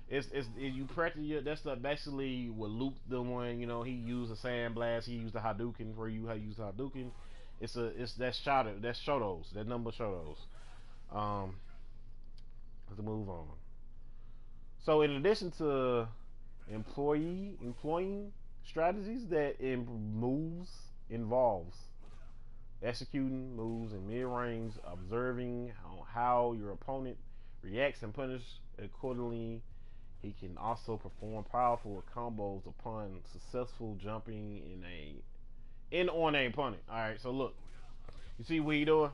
it. You practice. That's basically what Luke doing. You know, he used a sandblast. He used the Hadouken. Where you used the Hadouken. That's Shotos. That number Shotos. Let's move on. So in addition to employing strategies that involves executing moves in mid-range, observing how your opponent reacts and punish accordingly, he can also perform powerful combos upon successful jumping in on a opponent. All right, so look, you see what he doing?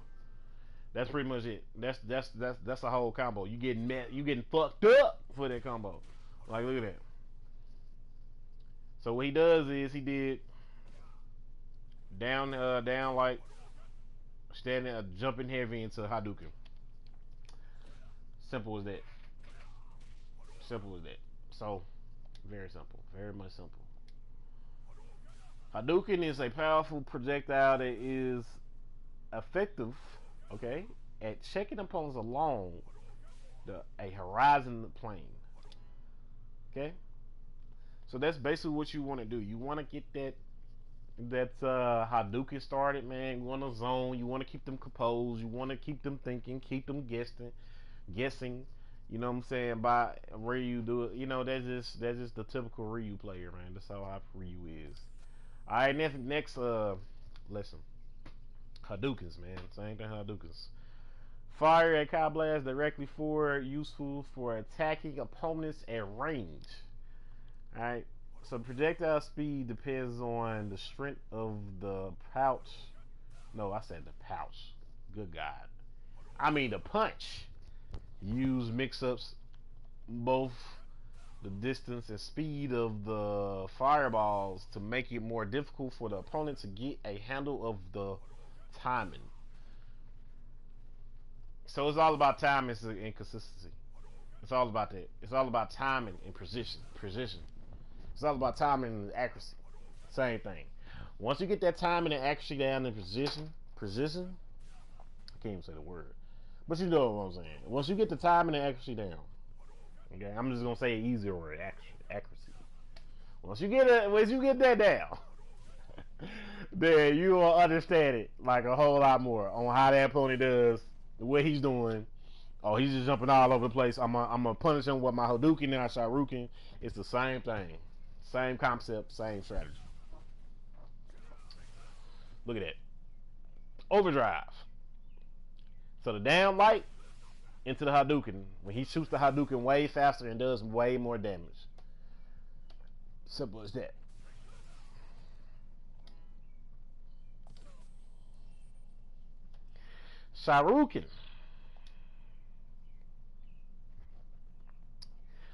That's pretty much it. That's a whole combo. You getting fucked up for that combo. Like, look at that. So what he does is he did down like standing jumping heavy into Hadouken. Simple as that. Simple as that. So very simple. Very much simple. Hadouken is a powerful projectile that is effective, okay, at checking opponents along a horizon plane. Okay, so that's basically what you want to do. You want to get that Hadouken started, man. You want to zone. You want to keep them composed. You want to keep them thinking. Keep them guessing. You know what I'm saying? By Ryu do it. You know, that's just the typical Ryu player, man. That's how Ryu is. All right, next lesson. Hadoukens, man. Same thing, Hadoukens. Fire at Kai Blast directly forward, useful for attacking opponents at range. Alright, so projectile speed depends on the strength of the pouch. No, I said the pouch. Good God. I mean the punch. Use mix-ups both the distance and speed of the fireballs to make it more difficult for the opponent to get a handle of the timing. So it's all about timing and consistency. It's all about that. It's all about timing and precision. It's all about timing and accuracy. Same thing. Once you get that timing and accuracy down in precision, I can't even say the word, but you know what I'm saying. Once you get the timing and accuracy down, okay, I'm just gonna say an easier word, accuracy. Once you get that down, then you will understand it like a whole lot more on how that opponent does, what he's doing. Oh, he's just jumping all over the place. I'm gonna punish him with my Hadouken and Shoryuken. It's the same thing, same concept, same strategy. Look at that. Overdrive. So the down light into the Hadouken. When he shoots the Hadouken way faster and does way more damage. Simple as that. Shoryuken.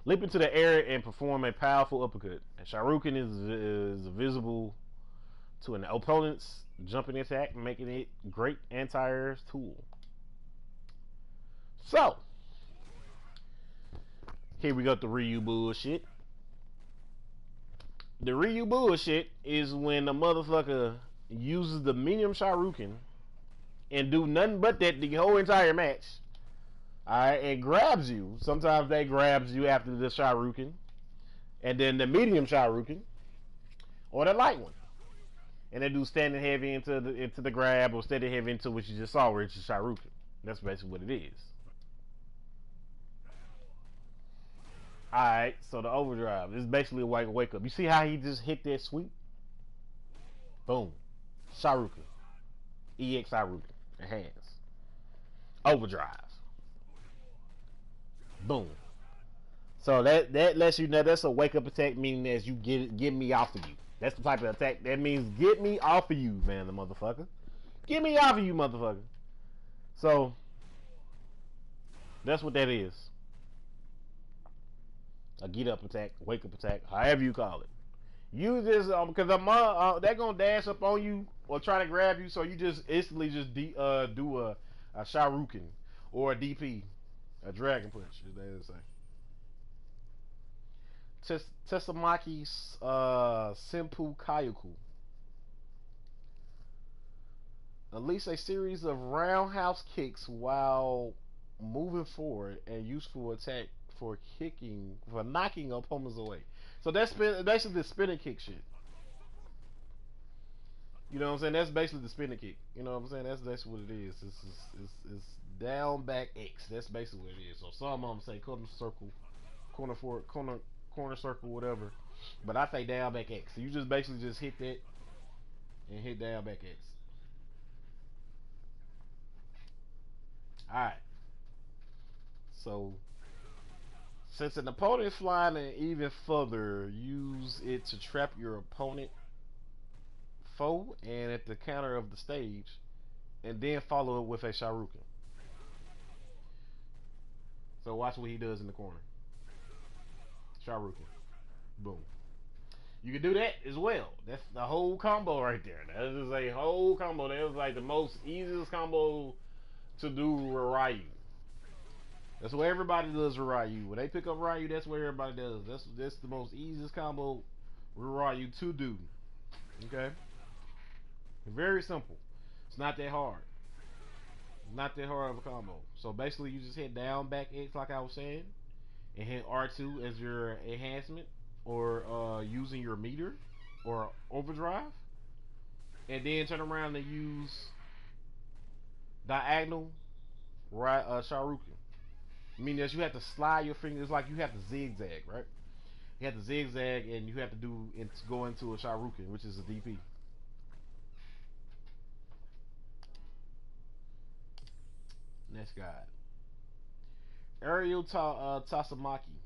Leap into the air and perform a powerful uppercut. And Shoryuken is visible to an opponent's jumping attack, making it great anti-air tool. So, here we got the Ryu bullshit. The Ryu bullshit is when the motherfucker uses the medium Shoryuken and do nothing but that the whole entire match. Alright, it grabs you. Sometimes they grabs you after the Shoryuken. And then the medium Shoryuken. Or the light one. And they do standing heavy into the grab or standing heavy into what you just saw, where it's a Shoryuken. That's basically what it is. Alright, so the overdrive. This is basically a wake up. You see how he just hit that sweep? Boom. Shoryuken. EX Shoryuken. Enhance. Overdrive. Boom. So that lets you know that's a wake up attack, meaning that you get me off of you. That's the type of attack that means get me off of you, man, the motherfucker. Get me off of you, motherfucker. So that's what that is. A get up attack, wake up attack, however you call it. You just because they're gonna dash up on you or try to grab you, so you just instantly just do a Shoryuken or a DP, a dragon punch, as they say. Tesamaki's Senpu Kyoku. Unleash a series of roundhouse kicks while moving forward and useful attack for knocking opponents away. So that's basically the spinning kick shit. You know what I'm saying? That's basically the spinning kick. You know what I'm saying? That's what it is. It's down back X. That's basically what it is. So some of them say corner circle, corner circle, whatever. But I say down back X. So you just basically just hit that and hit down back X. Alright. So since an opponent is flying and even further, use it to trap your opponent foe and at the counter of the stage, and then follow it with a Shoryuken. So watch what he does in the corner. Shoryuken. Boom. You can do that as well. That's the whole combo right there. That is a whole combo. That was like the most easiest combo to do with Ryu. That's what everybody does with Ryu. When they pick up Ryu, that's what everybody does. That's the most easiest combo with Ryu to do. Okay? Very simple. It's not that hard. Not that hard of a combo. So basically you just hit down back X like I was saying, and hit R2 as your enhancement, or using your meter or overdrive, and then turn around and use diagonal right Shoryuken. Meaning that you have to slide your fingers, like you have to zigzag, right? You have to zigzag and you have to go into a Shoryuken, which is a DP. Next guy. Aerial Tasamaki,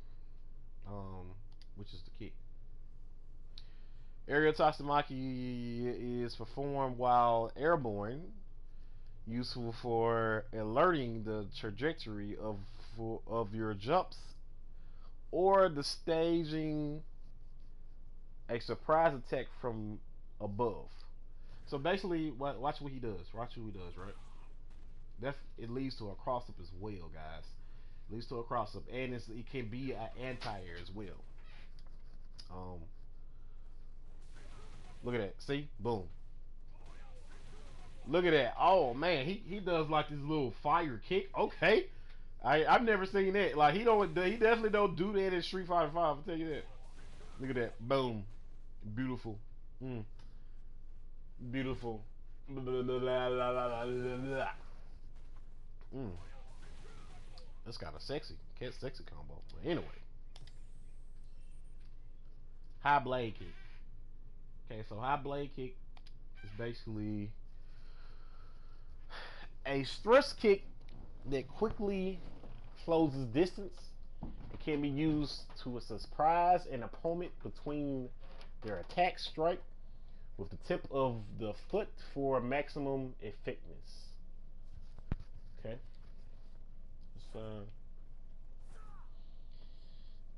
which is the kick. Aerial Tasamaki is performed while airborne, useful for alerting the trajectory of your jumps or the staging a surprise attack from above. So basically, watch what he does. Watch what he does, right? It leads to a cross up as well, guys. It leads to a cross up, and it can be an anti-air as well. Um, Look at that. See, boom. Look at that. Oh man, he does like this little fire kick. Okay, I've never seen that. Like he definitely don't do that in Street Fighter 5. I'll tell you that. Look at that. Boom. Beautiful. Mm. Beautiful. Mm. That's kind of sexy. Cat sexy combo. But anyway, high blade kick. Okay, so high blade kick is basically a stress kick that quickly closes distance. It can be used to surprise an opponent between their attack strike with the tip of the foot for maximum effectiveness. Okay.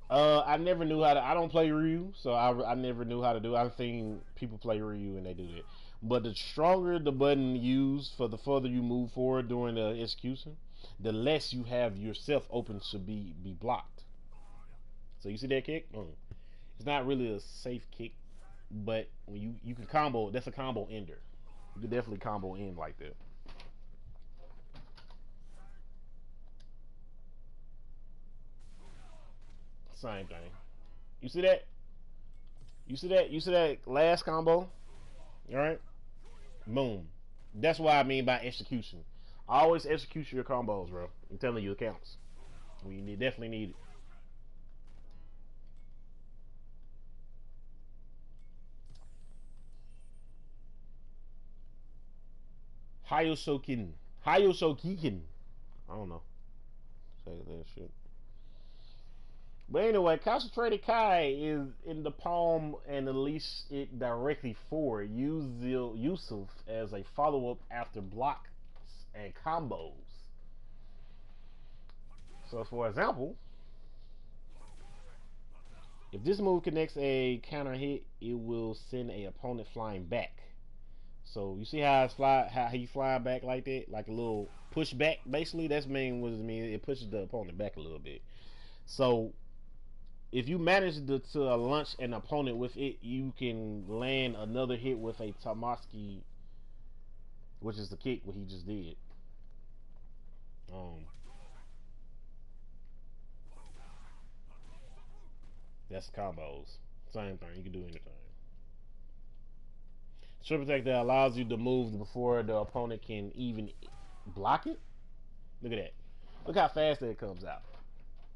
I never knew how to. I don't play Ryu, so I never knew how to do it. I've seen people play Ryu and they do that. But the stronger the button used for the further you move forward during the execution, the less you have yourself open to be blocked. So you see that kick? It's not really a safe kick, but when you can combo, that's a combo ender. You can definitely combo end like that. Same thing. You see that? You see that? You see that last combo? All right. Boom. That's what I mean by execution. Always execute your combos, bro. I'm telling you, it counts. We definitely need it. Hayosokin. Hayosokikin. I don't know. Say that shit. But anyway, Concentrated Kai is in the palm and unleash it directly for Yusuf as a follow up after blocks and combos. So, for example, if this move connects a counter hit, it will send a opponent flying back. So you see how it's how he fly back like that, like a little push back. Basically, that's mean what it means. It pushes the opponent back a little bit. So if you manage to launch an opponent with it, you can land another hit with a Tamaki, which is the kick what he just did. That's combos. Same thing. You can do anything. Triple attack that allows you to move before the opponent can even block it. Look at that. Look how fast that comes out.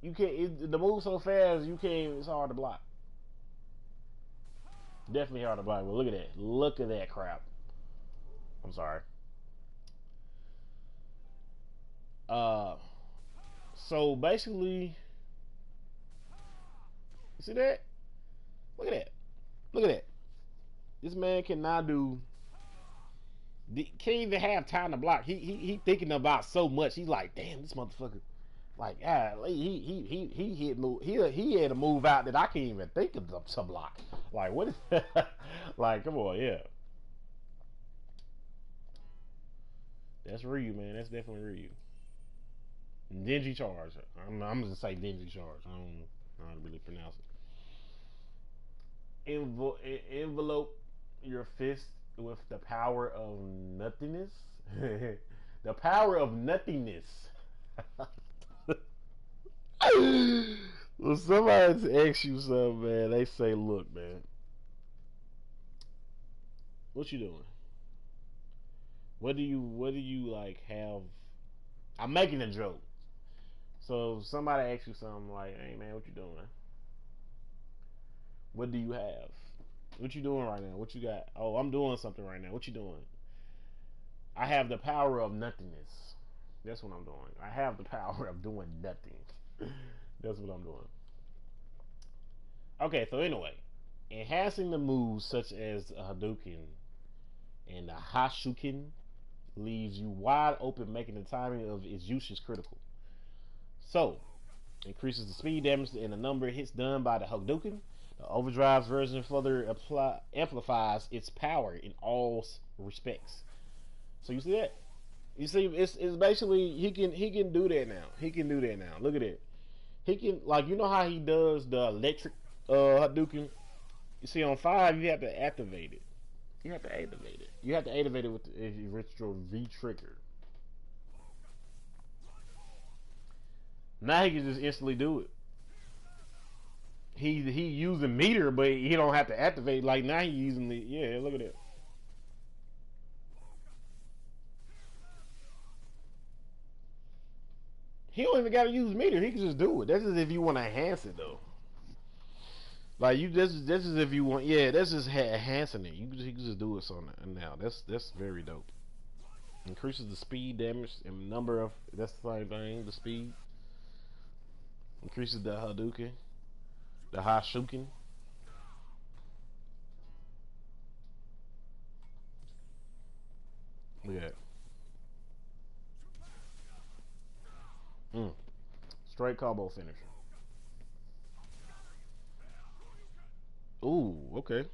You can't. The move so fast you can't. It's hard to block. Definitely hard to block. But look at that. Look at that crap. I'm sorry. So basically, you see that? Look at that. Look at that. This man cannot do. Can't even have time to block. He thinking about so much. He's like, damn, this motherfucker. Like, yeah, he hit move. He had to move out that I can't even think of to block. Like, what is? Like, come on, yeah. That's Ryu, man. That's definitely Ryu. Denji charge. I'm gonna say Denji charge. I don't know how to really pronounce it. Envelope your fist with the power of nothingness. The power of nothingness. Well, somebody asks you something, man. They say, "Look, man, what you doing? What do you like have?" I'm making a joke. So if somebody asks you something like, "Hey, man, what you doing? What do you have? What you doing right now? What you got? Oh, I'm doing something right now. What you doing? I have the power of nothingness. That's what I'm doing. I have the power of doing nothing. That's what I'm doing. Okay, so anyway, enhancing the moves such as Hadouken and the Hashuken leaves you wide open, making the timing of its usage critical. So, increases the speed damage and the number of hits done by the Hadouken. The Overdrive's version further amplifies its power in all respects. So you see that? You see, it's basically he can do that now. He can do that now. Look at it. He can, like, you know how he does the electric Hadouken. You see on 5 you have to activate it. You have to activate it. You have to activate it with the retro V trigger. Now he can just instantly do it. He using meter, but he don't have to activate. Like now he using the Look at it. He don't even got to use meter. He can just do it. That's just if you want to enhance it though. Like you, this is if you want. Yeah, that's just enhancing it. You can just do it so now. That's very dope. Increases the speed damage and number of. That's the same thing. The speed increases the Hadouken, the Hashuken. Look at that. Straight combo finisher. Ooh, okay.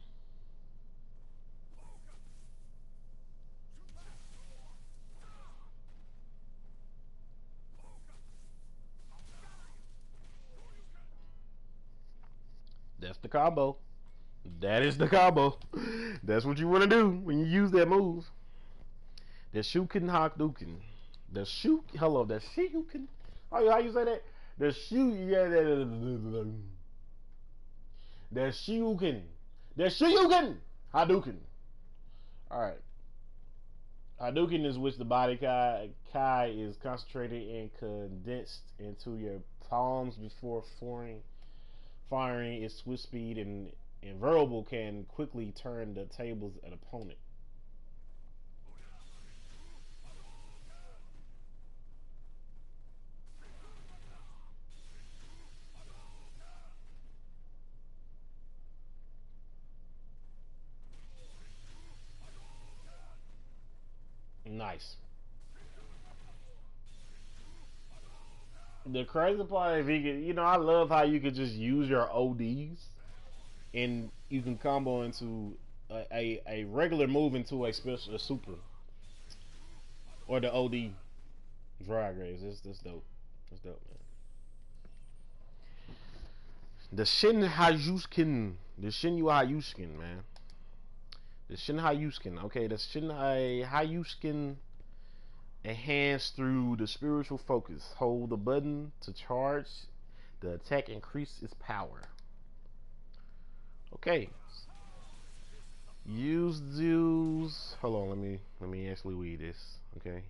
That's the combo. That is the combo. That's what you want to do when you use that move. The Shuken Hadouken. The Shu. Hello, the Shuken. How you say that? The Shu. Yeah. The Shoryuken. The Shoryuken. Hadouken. All right. Hadouken is which the body Kai is concentrated and condensed into your palms before firing. Firing its swift speed and invulnerable can quickly turn the tables an opponent. Nice. The crazy part, if you could, I love how you could just use your ODs and you can combo into a regular move into a super or the OD drag race. That's dope. That's dope, man. The Shin Hayuskin, the Shin Hayuskin, man. The Shin Hayuskin. Okay, the Shin Hayuskin enhanced through the spiritual focus. Hold the button to charge the attack, increase its power. Okay. Use. Hold on, let me actually read this. Okay.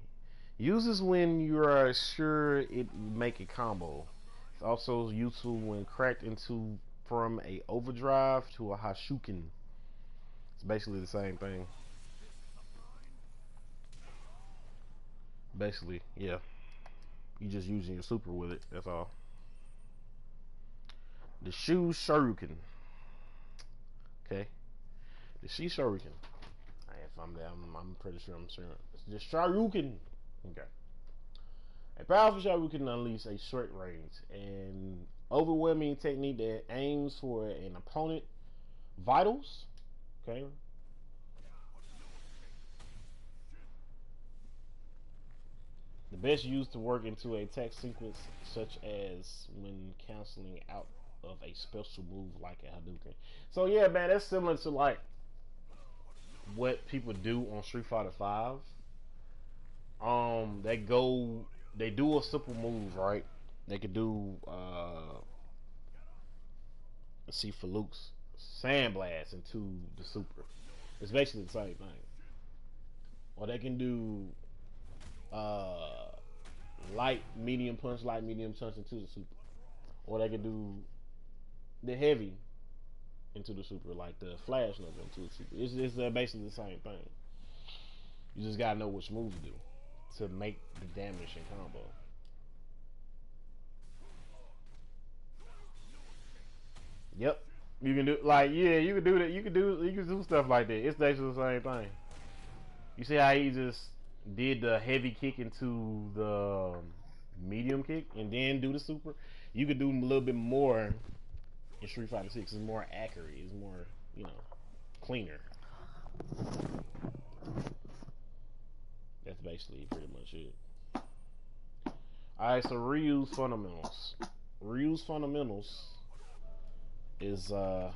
Use this when you are sure it make a combo. It's also useful when cracked into from a overdrive to a Hashuken. It's basically the same thing. Basically, yeah. You just using your super with it. That's all. The Shu Shoryuken. Okay. The Shi Shoryuken. If I'm pretty sure I'm saying it. The Shoryuken. Okay. A powerful Shoryuken can unleash a short range and overwhelming technique that aims for an opponent vitals. Okay. The best used to work into a attack sequence, such as when canceling out of a special move like a Hadouken. So yeah, man, that's similar to like what people do on Street Fighter Five. They do a simple move, right? They could do, let's see, for Luke's Sandblast into the Super. It's basically the same thing. Or they can do, uh, light, medium punch into the Super. Or they can do the heavy into the Super, like the Flash number into the Super. It's basically the same thing. You just gotta know which move to do to make the damage and combo. Yep. You can do like yeah, you can do that. You can do stuff like that. It's basically the same thing. You see how he just did the heavy kick into the medium kick and then do the super. You could do a little bit more in Street Fighter 6. It's more accurate. It's more cleaner. That's basically pretty much it. Alright, so Ryu's fundamentals. Ryu's fundamentals is hold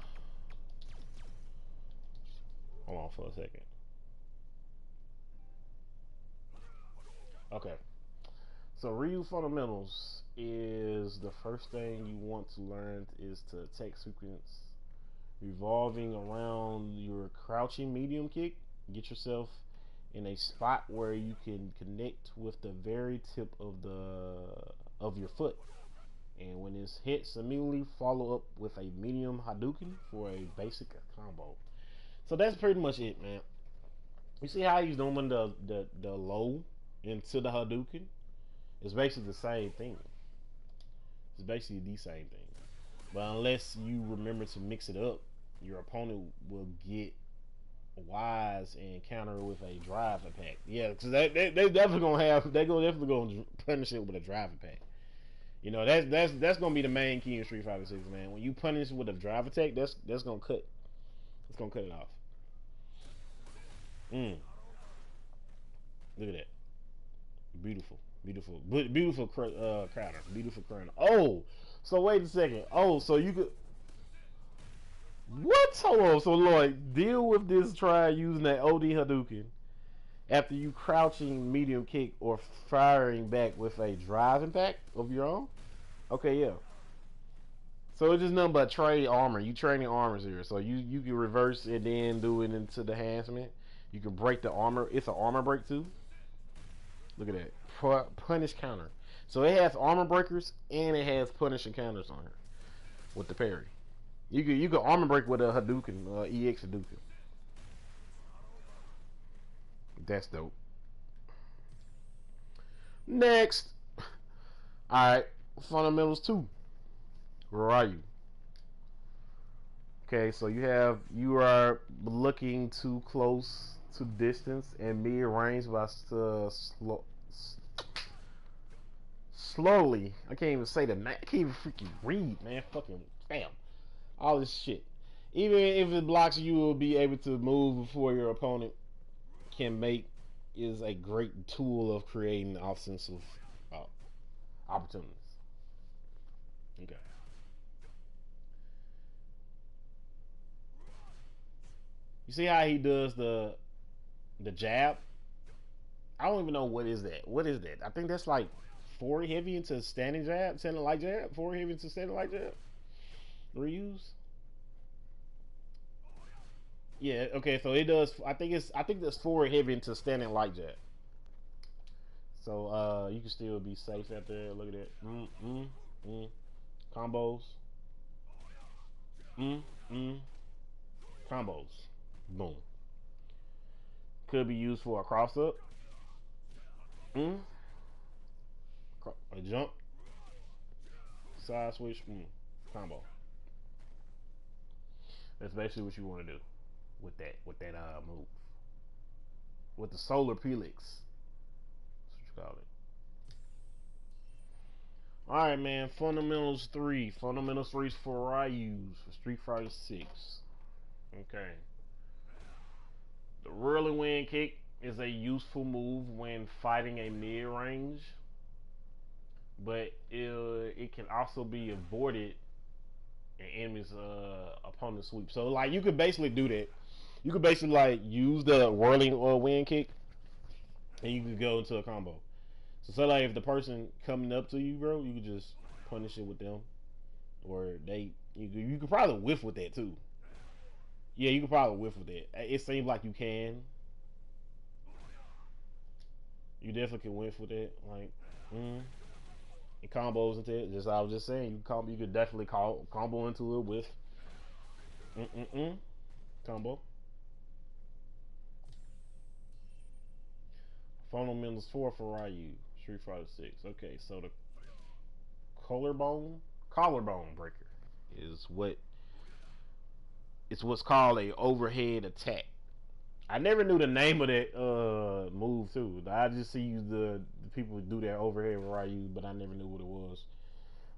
on for a second. Okay. So Ryu fundamentals is the first thing you want to learn is to attack sequence revolving around your crouching medium kick. Get yourself in a spot where you can connect with the very tip of your foot. And when this hits, immediately follow up with a medium Hadouken for a basic combo. So that's pretty much it, man. You see how he's doing the low into the Hadouken? It's basically the same thing. It's basically the same thing. But unless you remember to mix it up, your opponent will get wise and counter with a drive attack. Yeah, because they definitely gonna have definitely gonna punish it with a drive attack. That's gonna be the main key in Street Fighter 6, man. When you punish with a drive attack, that's gonna cut. It's gonna cut it off. Look at that. Beautiful, beautiful Crowder. Beautiful Crowder. Oh, so wait a second. Oh, so you could. What? Hold on. So Lloyd, deal with this. Try using that OD Hadouken after you crouching medium kick or firing back with a drive impact of your own. Okay, yeah. So it's just nothing but trade armor. You trading armors here. So you can reverse and then do it into the enhancement. You can break the armor. It's an armor break too. Look at that. Punish counter. So it has armor breakers and it has punish counters on it with the parry. You can armor break with a Hadouken, EX Hadouken. That's dope. Next, all right, fundamentals 2. Where are you? Okay, so you are looking too close to distance and mid range by slowly. I can't even say the name. I can't even freaking read, man. Fucking damn. All this shit. Even if it blocks you, will be able to move before your opponent can make is a great tool of creating offensive uh, opportunities. Okay. You see how he does the jab? I don't even know what is that. What is that? I think that's like forward heavy into standing jab, standing light jab, forward heavy into standing light jab. Reuse. Yeah. Okay. So it does. I think that's forward heavy into standing light jab. So you can still be safe out there. Look at that. Combos. Mm, mm. Combos. Boom. Could be used for a cross up. Mm. A jump. Side switch. Combo. That's basically what you want to do with that move. With the solar pelix. That's what you call it. Alright, man. Fundamentals 3. Fundamentals 3 is for Ryu's for Street Fighter 6. Okay. The whirling wind kick is a useful move when fighting a mid range, but it can also be avoided in enemies' opponent sweep. So like you could basically do that. You could basically like use the whirling wind kick, and you could go into a combo. So say like if the person coming up to you, bro, you could just punish it with them, or you could probably whiff with that too. Yeah, you could probably whiff with that. It seems like you can. You definitely can whiff with it. Like, it combos into it. Just I was just saying, you could definitely combo into it with combo. Fundamentals 4 for Ryu. Street Fighter 6. Okay, so the collarbone breaker is what's called a overhead attack. I never knew the name of that move too. I just see the people who do that overhead Ryu, but I never knew what it was.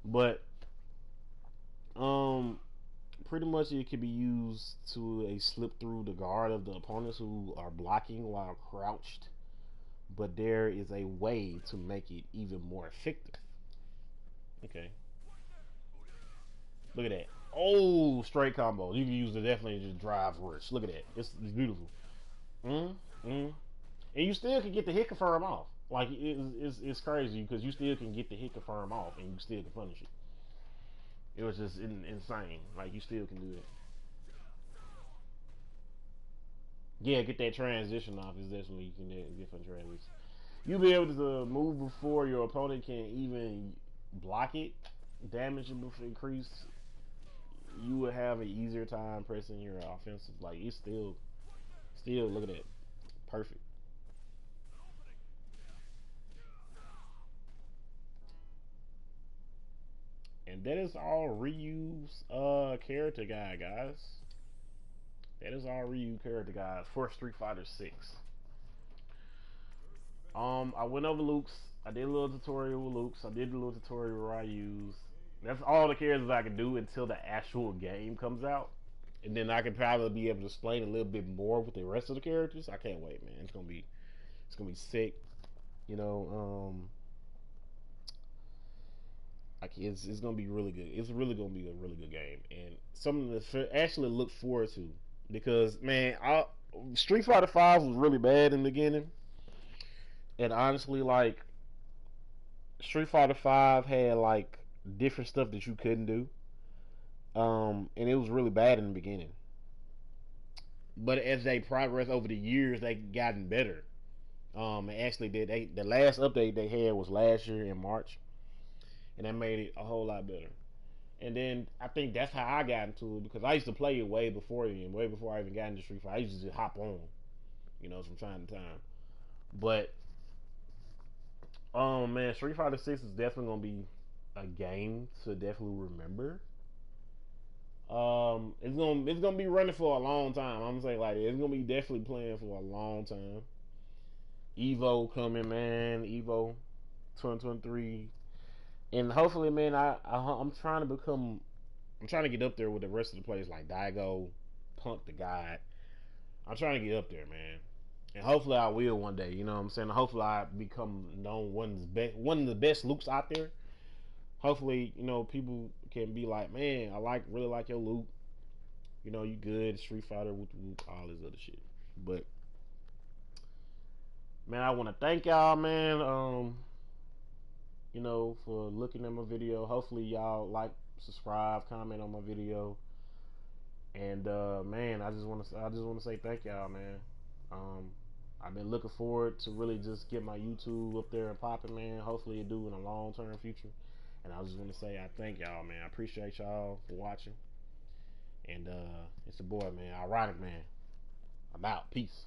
But pretty much it can be used to a slip through the guard of the opponents who are blocking while crouched. But there is a way to make it even more effective. Okay. Look at that. Oh, straight combo. You can use it definitely just drive rush. Look at that. It's beautiful. Mm, mm. And you still can get the hit confirm off. Like it's crazy because you still can get the hit confirm off and you still can punish it. It was just insane. Like you still can do it. Yeah, get that transition off is definitely you can get from transition. You'll be able to move before your opponent can even block it. Damage increase. You would have an easier time pressing your offensive. Like it's still look at that, perfect. And that is all Ryu's character guide, guys. That is all Ryu character guide for Street Fighter 6. I went over Luke's. I did a little tutorial with Luke's. I did a little tutorial with Ryu's. That's all the characters I can do until the actual game comes out. And then I can probably be able to explain a little bit more with the rest of the characters. I can't wait, man. It's gonna be sick. You know, like it's gonna be really good. It's really gonna be a really good game and something to actually look forward to because man, Street Fighter Five was really bad in the beginning, and honestly, like Street Fighter Five had like different stuff that you couldn't do. And it was really bad in the beginning. But as they progress over the years, they gotten better. Actually, the last update they had was last year in March, and that made it a whole lot better. And then I think that's how I got into it because I used to play it way before then, way before I even got into Street Fighter. I used to just hop on, from time to time. But man, Street Fighter 6 is definitely gonna be a game to definitely remember. It's gonna be running for a long time. I'm gonna say like it's gonna be definitely playing for a long time. Evo coming, man. Evo 2023, and hopefully, man, I'm trying to become. I'm trying to get up there with the rest of the players like Daigo, Punk the God. I'm trying to get up there, man. And hopefully I will one day. You know what I'm saying? Hopefully I become known one of the best Lukes out there. Hopefully, people can be like, man, really like your Luke. You good, Street Fighter, all this other shit. But man, I want to thank y'all, man. For looking at my video. Hopefully y'all like, subscribe, comment on my video. And man, I just want to say thank y'all, man. Um, I've been looking forward to really just get my YouTube up there and popping, man. Hopefully it do in a long term future. And I just want to say I thank y'all, man. I appreciate y'all for watching. And it's a boy, man. Ironic, man. I'm out. Peace.